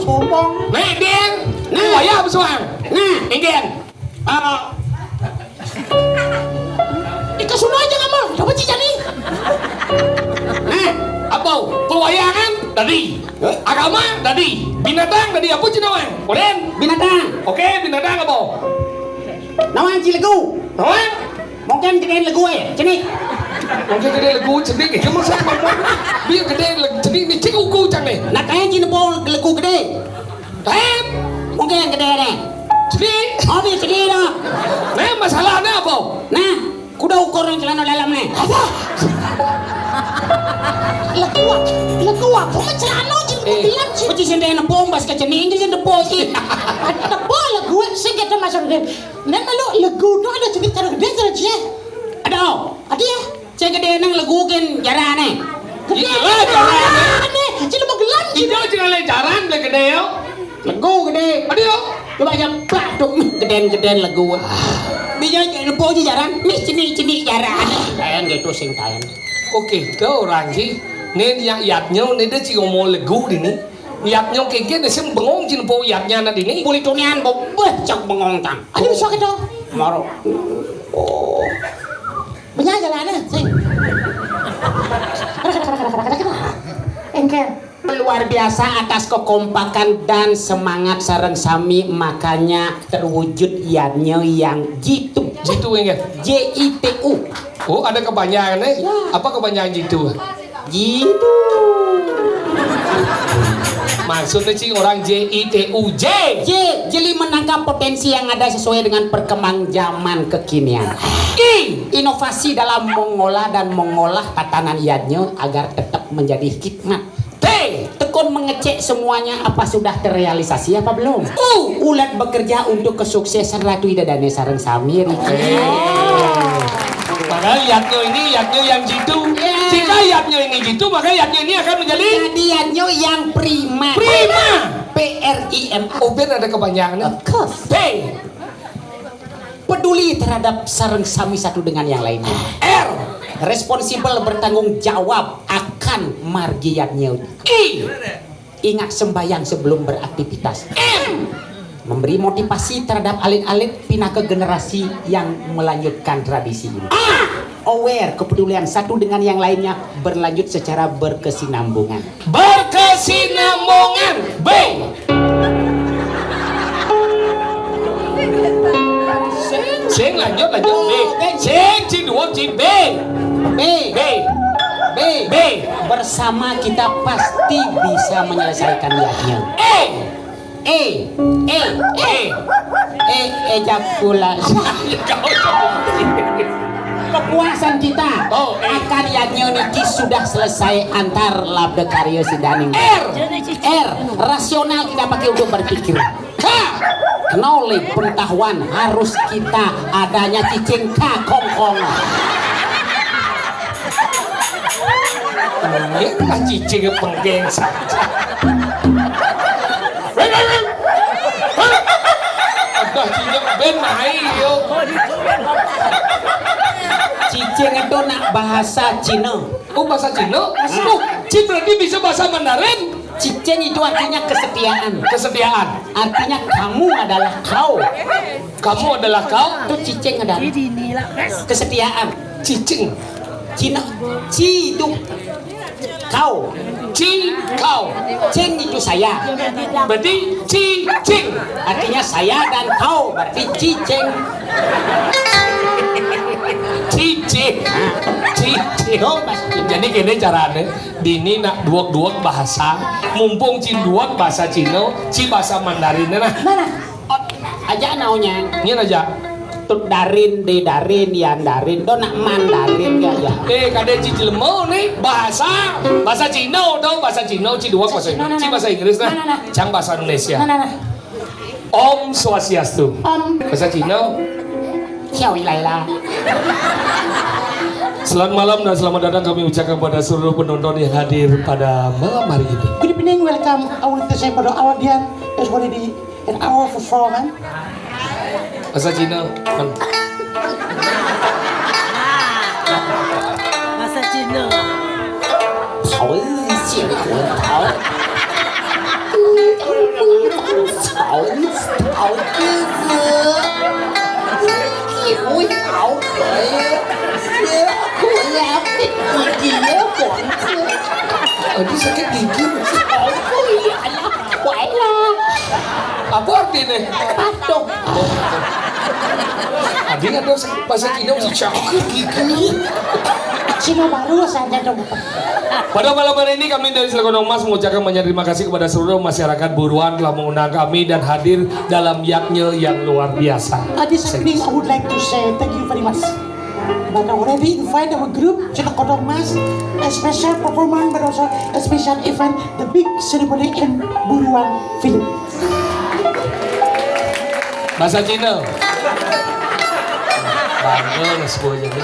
sombong. Nih dia. Nih waya bersuang. Nah, Enggan. dikasih aja kamu. Coba cica nih. Nah, Abau. Pewayangan tadi. Agama tadi. Binatang tadi apa cina wang? Oren. Binatang. Oke, binatang Abau. Nawang cilagu. Nawang. Mungkin gedein lagu cenik. Mungkin gede lagu cedik. Kamu saya mau biar gede lagu cedik ni cik uku cang nih. Nak kaya cina pun lagu gede. Tem. Mungkin gede ni. Cedik. Oh, biar cedik dah. Nah, masalahnya apa? Nah, kuda ukur yang celana dalam ni. Apa? Lagu apa? Celana cina bilang cina. Peci sendiri nak bombas ke cenik. Ini cina posi. Ada apa lagu? Saya kata masuk gede. Nah, malu lagu tu ada cenik cara gede cara cina. Ada ya? Saya gede nang lagu kan jarang ni. Iyalah jarang ni. Cina mau gelam cina. Itu cina le jarang le gede yo. Lagu gede. Adio. Coba aja platuk geden lagu. Bija lepo je jarang. Mis cini jarang. Tayan gitu sing tayan. Oke, ke orang sih. Nên yatnya nên dia cik ngomong lagu di ni. Yatnya keke ni sem bengong cina po yatnya na di ni. Boleh tunian bobeh cak bengong tang. Ada bisa kita. Maro. Oh. Banyak jalan sing. Engkel. Luar biasa atas kekompakan dan semangat sareng sami, makanya terwujud iannya yang jitu. Jitu enggak? JITU. Oh, ada kepanjangan nih. Ya. Apa kepanjangan jitu? Jitu. Maksudnya sih orang JITUJ. Jadi menangkap potensi yang ada sesuai dengan perkembangan zaman kekinian. Inovasi dalam mengolah dan mengolah tatanan iannya agar tetap menjadi hikmat. Tekun Antum mengecek semuanya apa sudah terrealisasi apa belum? Ulat bekerja untuk kesuksesan Ratu Ida Dane sareng Samir. Maka yatnyo ini yatnyo yang jitu. Jika yatnyo ini jitu, maka yatnyo ini akan menjadi Jadi Yanyo yang prima. prima. PRIMA. Oh, ben ada kepanjangannya. Of course. P. Peduli terhadap sareng sami satu dengan yang lainnya. R. Responsibel bertanggung jawab akan margiatnya. I. Ingat sembahyang sebelum beraktivitas. M. Memberi motivasi terhadap alit-alit pinaka generasi yang melanjutkan tradisi ini. Aware kepedulian satu dengan yang lainnya berlanjut secara berkesinambungan. Berkesinambungan. B. Sing lanjut B. Sing Cidua B. B. B. B. B. Bersama kita pasti bisa menyelesaikan niatnya. E. Ejakulasi. Kepuasan kita akan yaknya niki sudah selesai antar labda karya sidaning. R. Rasional tidak pakai untuk berpikir. K. Knowledge pengetahuan harus kita adanya cicing K kongkong. Ini cicing penggeng saja. Aduh, cicing ben naik yo. Cicing itu nak bahasa Cina. Oh, bahasa Cina? Oh, Cik berarti bisa bahasa Mandarin. Cicing itu artinya kesetiaan. Kesetiaan. Artinya kamu adalah kau. Kamu adalah kau. Itu cicing adalah kesetiaan. Cicing. Cina, ci itu kau. Ci kau. Cing itu saya. Berarti cicing. Artinya saya dan kau. Berarti cicing. Cicing. Cicing. Oh, Mas. Jadi gini caranya, dini nak duak-duak bahasa, mumpung cinduak bahasa Cina, ci bahasa Mandarin nah. Mana? Oh, aja naunya. Ini aja. Tut darin, de darin, yan darin, do nak Mandarin ya. Kadang ci jelema nih bahasa Cina tau bahasa Cina, ci duak bahasa Inggris, ci bahasa Inggris nah. Cang bahasa Indonesia. Om Swastiastu. Bahasa Cina. Ciao Ilaila. Selamat malam dan selamat datang kami ucapkan pada seluruh penonton yang hadir pada malam hari ini. Good evening, welcome. I want to say pada audience is already an hour performance. Bahasa Cina kan. Bahasa Cina. 桃日见魂桃，草枝子，有好水，结果呀被你结黄子， Ini sakit gigi. 好贵呀呀，坏啦， Apa artinya? patung. Adi ada bahasa Cina masih sakit gigi. Cina baru saja dong. Pada malam hari ini kami dari Selekondong Mas mengucapkan banyak terima kasih kepada seluruh masyarakat Buruan telah mengundang kami dan hadir dalam yaknya yang luar biasa. This evening, I would like to say thank you very much. But I already invite our group, Cinakodong Mas, a special performance, but also a special event, the big ceremony in Buruan Film. Bahasa Cina. Bangga semuanya nih.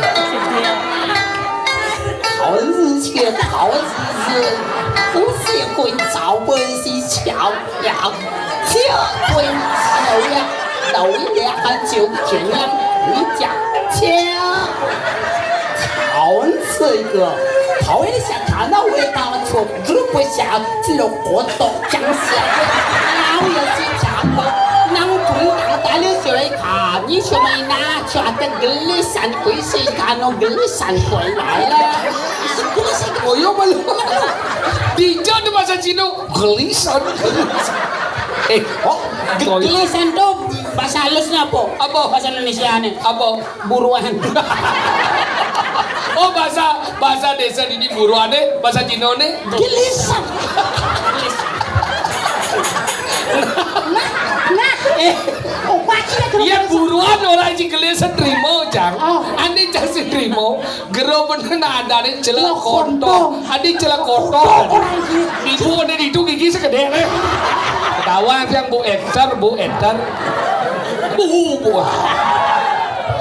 桃日见桃子子，不是滚早不是巧呀，这滚巧呀，老两就平安回家家。桃这个桃也想看到味道，错如果想这种活动将下老也是差不多。能碰到大了水卡，你说没拿出来跟格山回水看到格山回来了。 Oh iya malu. Dijauh di bahasa Cina gelisan. Oh, gelisan tuh bahasa halusnya apa? Apa? Bahasa Indonesia nih. Apa? Buruan. Oh bahasa desa di Buruan deh, bahasa Cina nih. Gelisan. Iya Buruan orang sih gelisan terima jang. Ane jasi terima. Gero bener ada nih celah kontong. Adi celah kontong. Ibu ada di itu gigi Bu Enter. Bu.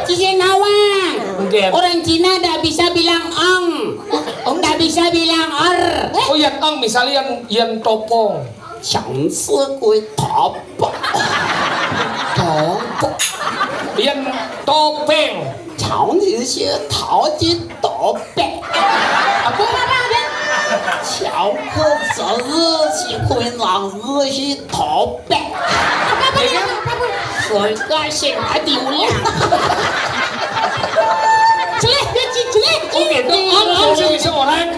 Cici nawang. Mungkin. Orang Cina tidak bisa bilang ong. Tidak bisa bilang or. Oh yang ang misalnya yang topong. 想吃龟头吧， Topong. Yang topeng. 瞧你些淘金豆呗。 Apa? 巧克责日是困难日是头呗。水个性还丢脸。jelek dia jelek. Oh gitu. Ang sing bisa orang.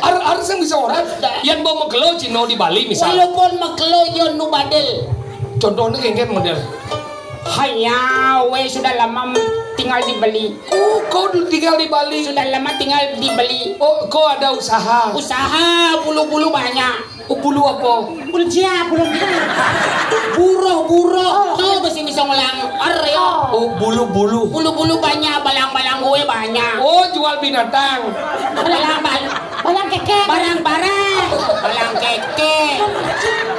Ar sing bisa orang. Yang mau megelo Cino di Bali misal. Walaupun makelo yo nu badel. Contohnya kayak model. Hanya, we sudah lama tinggal di Bali. Oh, kau tinggal di Bali. Sudah lama tinggal di Bali. Oh, kau ada usaha. Usaha bulu-bulu banyak. Oh, bulu apa? Bulu jia, bulu Buruh. Kau mesti bisa ngulang. Aryo. Oh, bulu-bulu. Bulu-bulu banyak, balang-balang gue banyak. Oh, jual binatang. Balang keke. Barang-barang. Balang keke.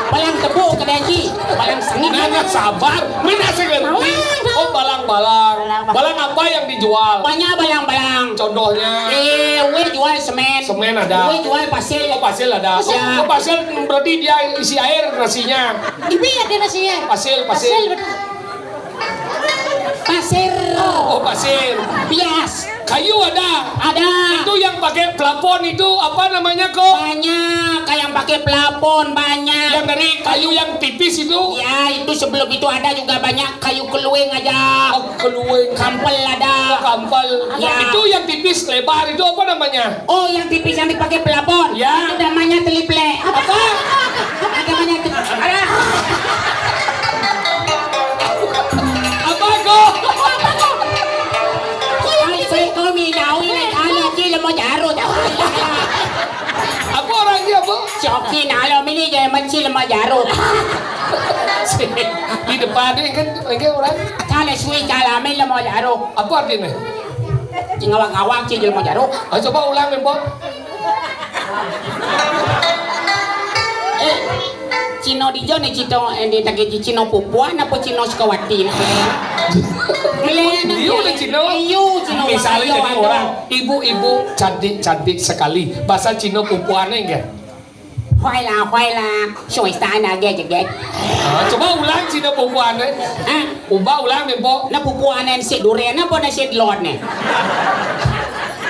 Balang tebu kedaji. Balang sengit. Nanya sabar. Mana sih ngerti? Oh, balang-balang. Balang apa yang dijual? Banyak balang-balang. Contohnya. We jual semen. Semen ada. We jual pasir. Oh, pasir ada. Ya. Oh, pasir berarti dia isi air nasinya. Ibi ya dia nasinya. Pasir. Pasir. Oh, pasir. Bias. Kayu ada. Ada. Itu yang pakai plafon itu apa namanya kok? Banyak. Kayak yang pakai plafon banyak. Yang dari kayu yang tipis itu? Ya itu sebelum itu ada juga banyak kayu keluing aja. Oh, keluing. Kampel ada. Kampel. Ya. Itu yang tipis lebar itu apa namanya? Oh yang tipis yang dipakai plafon. Ya. Itu namanya teliple. Apa? Ada namanya ada. Apa kok? Kau minau ini ada sih mau jarum. Apa orangnya apa? Joki nalo ini jadi macam mau jarum. Di depan ini kan orang. Kalau suwi kalau main mau jarum. Apa artinya? Ngawang-ngawang sih jadi mau jarum. Oh, coba ulang Mempo. Cino di John Cino di tagi Cino Pupuan apa Cino Sukawati? Dia udah Cino. Cino. Misalnya jadi orang ibu-ibu cantik sekali. Bahasa Cino Pupuannya enggak? Khoai la, soi star na ge ge. Coba ulang Cino Pupuannya. Ubah ulang Mempo. Na Pupuan na si durian apa na si lord ne?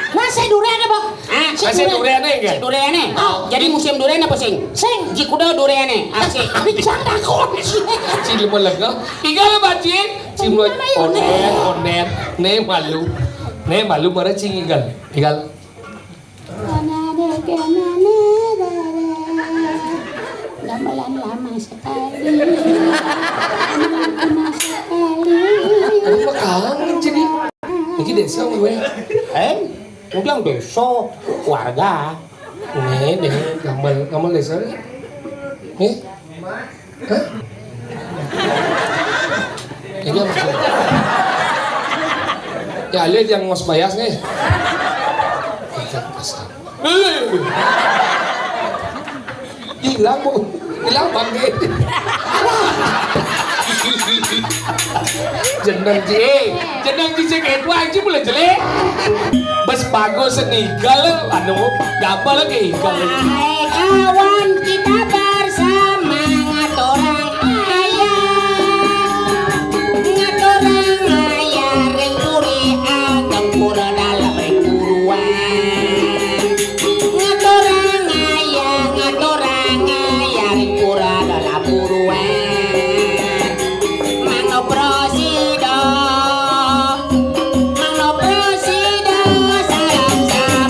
Nasi durian apa? Nasi durian enggak? Si durian ne. Jadi musim durian apa sing? Sing. Jikuda durian ne. Asik. Bicara kau. Cili melega. Tinggal baca. Cimo onen. Ne malu marah cingigal. Tinggal. Gamelan lama sekali. Apa kangen jadi? Ini desa gue. Gue bilang desa warga. Nih deh, gamal desa nih. Nih, hah? Ini apa sih? Ya lihat yang ngos bayas nih. Hilang bu, hilang bangke. Jenang cicek itu aja boleh jelek. Bes bagus senigal, anu gampang lagi igal. Hai kawan kita bersama ngatorang ayah rengkuri agam pura dalam rengkuruan ngatorang ayah rengkura dalam buruan mano prosido salam samira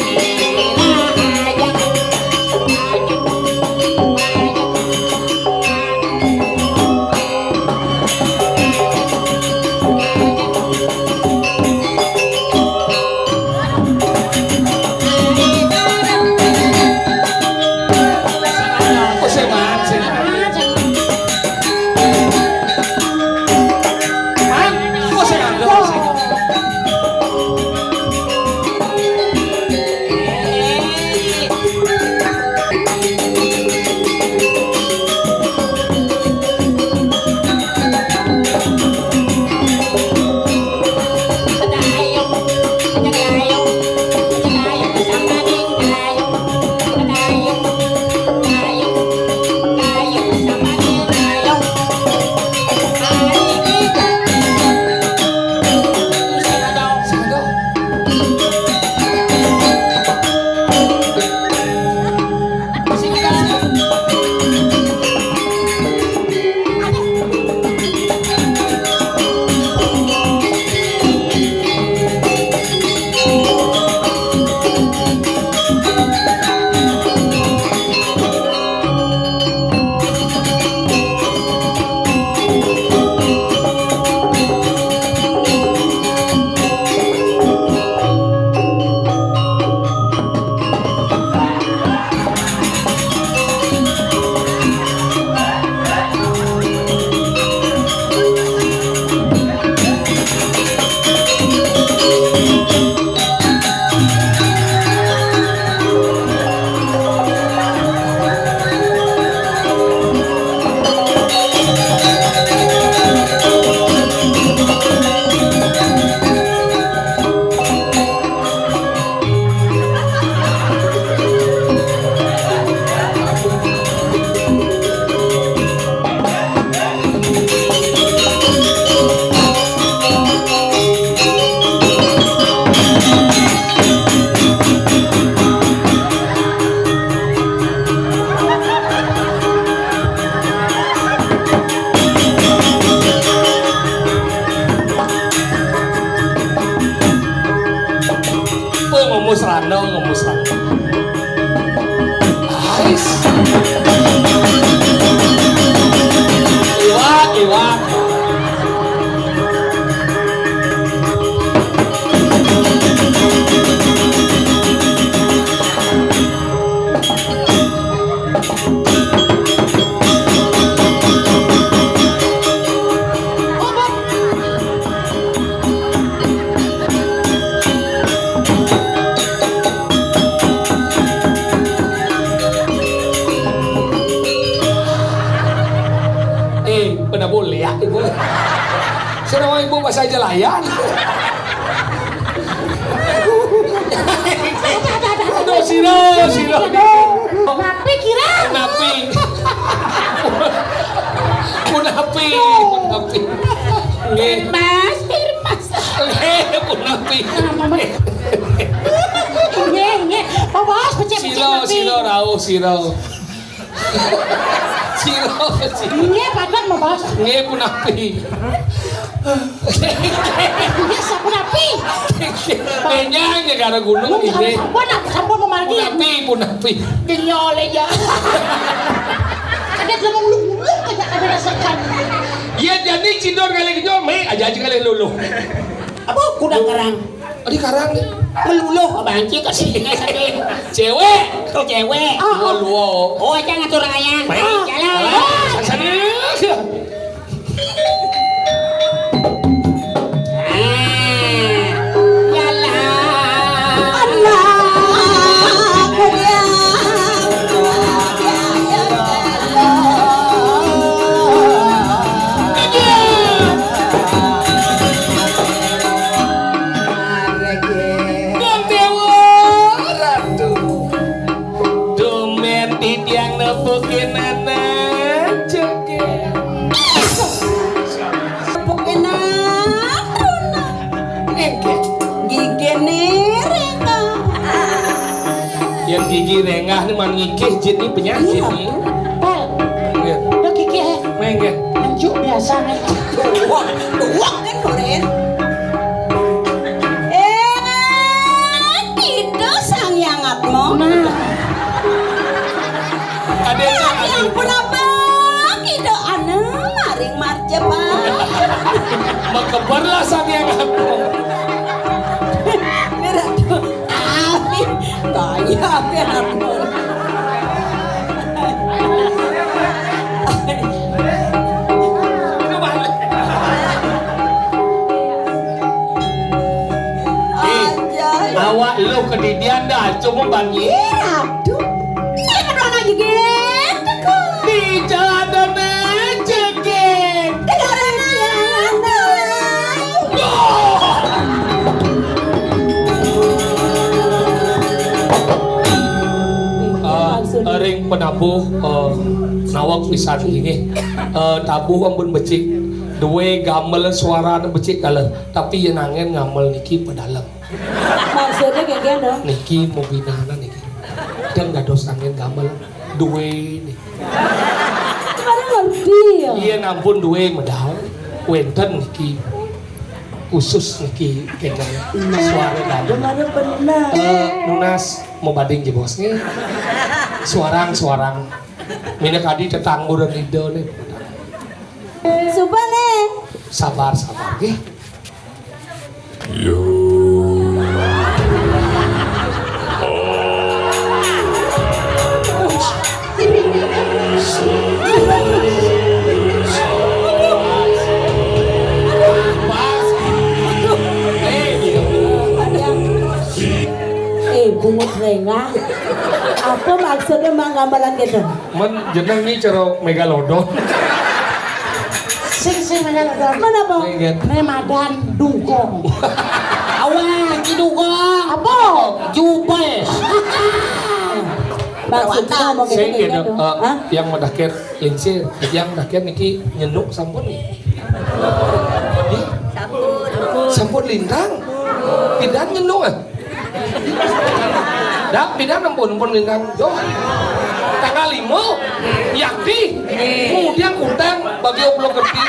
pernah boleh ya ibu. Senang ibu bahasa Jelayan. Aduh siro. Tapi kira. Munapi. Nggih. Mas. Munapi. Nge. Pak Bos, becek-becek napi. Siro rauh siro. Nge, padahal mau Bos. Nge munapi. Nge, sapu napi. Penyang negara gunung ini. Sampun mau mandi. Munapi. Genyole ya. Ada lemong lulu aja ada rasakan. Iya jadi cidor kali kenyol me aja kali lulu. Apa kuda karang? Adi karang nih. Meluluh banci kasih Cewek. tuh cewek. Luo. Oh, jangan ngatur ayang. Jalan. Sana. Yang gigi rengah nih man ngikih jin nih penyakit nih. Pel. Udah kiki Mengget. menjuk biasa nih. Duak kan Doren. Tidak sang yang atmo. Adanya Yang pun apa? Tidak anu maring marcepan. Makabarlah sang yang Berat tuh. Amin. Kaya berat. Awak lu kedidian dah cuma bangi. Aduh. Ini kan lagi gitu kok. Di jalan cekin. Ring penabuh nawak pisan ini tabuh ampun becik duwe gamel suara becik dalam tapi yang nangen ngamel niki pedalam Maksudnya kayak gini. niki mau binana niki dan gak dos angin gamel duwe nih Mana ngerti ya? iya nampun duwe medal wenten niki khusus niki kayak suara dalam Mana benar. Nunas mau banding di bosnya suarang mina kadi tetanggu dan lido nih Sumpah nih. sabar oke Bungut rengah. Apa maksudnya manggambalan gitu? men jeneng nih cara megalodon Sing megalodon. Mana po? Mengget. Memadan dugong. Awan, dugong. Apa? Jupel. Maksudnya ngomong saya gitu kira gitu. Hah? yang mendakir lingsir yang mendakir niki nyenduk sampun nih sampun lintang pindah nyenduk ah dah pindah nampun lintang jo tanggal 5 yakti kemudian utang bagi oblong gede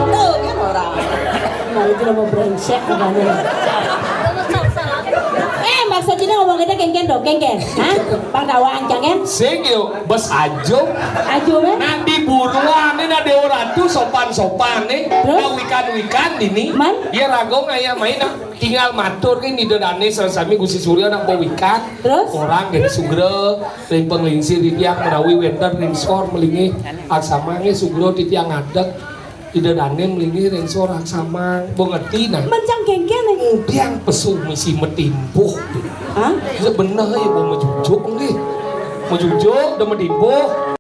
Tuh kan orang. Nah itu nama brengsek katanya. Maksudnya ngomong kita kengken dong, kengken. Hah? Bang Dawang jangan. sing yo bes ajo Ajo be. nanti buruan ini ada orang tuh sopan nih Terus? wikan ini Man? ya ragong ayah main tinggal matur kan di dodane sami Gusti Surya nak wikan Terus? orang jadi sugro lempeng lingsir di tiang menawi wenter ringsor melingi aksamanya sugro di tiang ngadek di dodane melingi ringsor aksama ngerti nah Mencang kengken nih. tiang pesu misi metimpuh Hah? sebenarnya ya mau mejujuk nih mejujuk udah metimpuh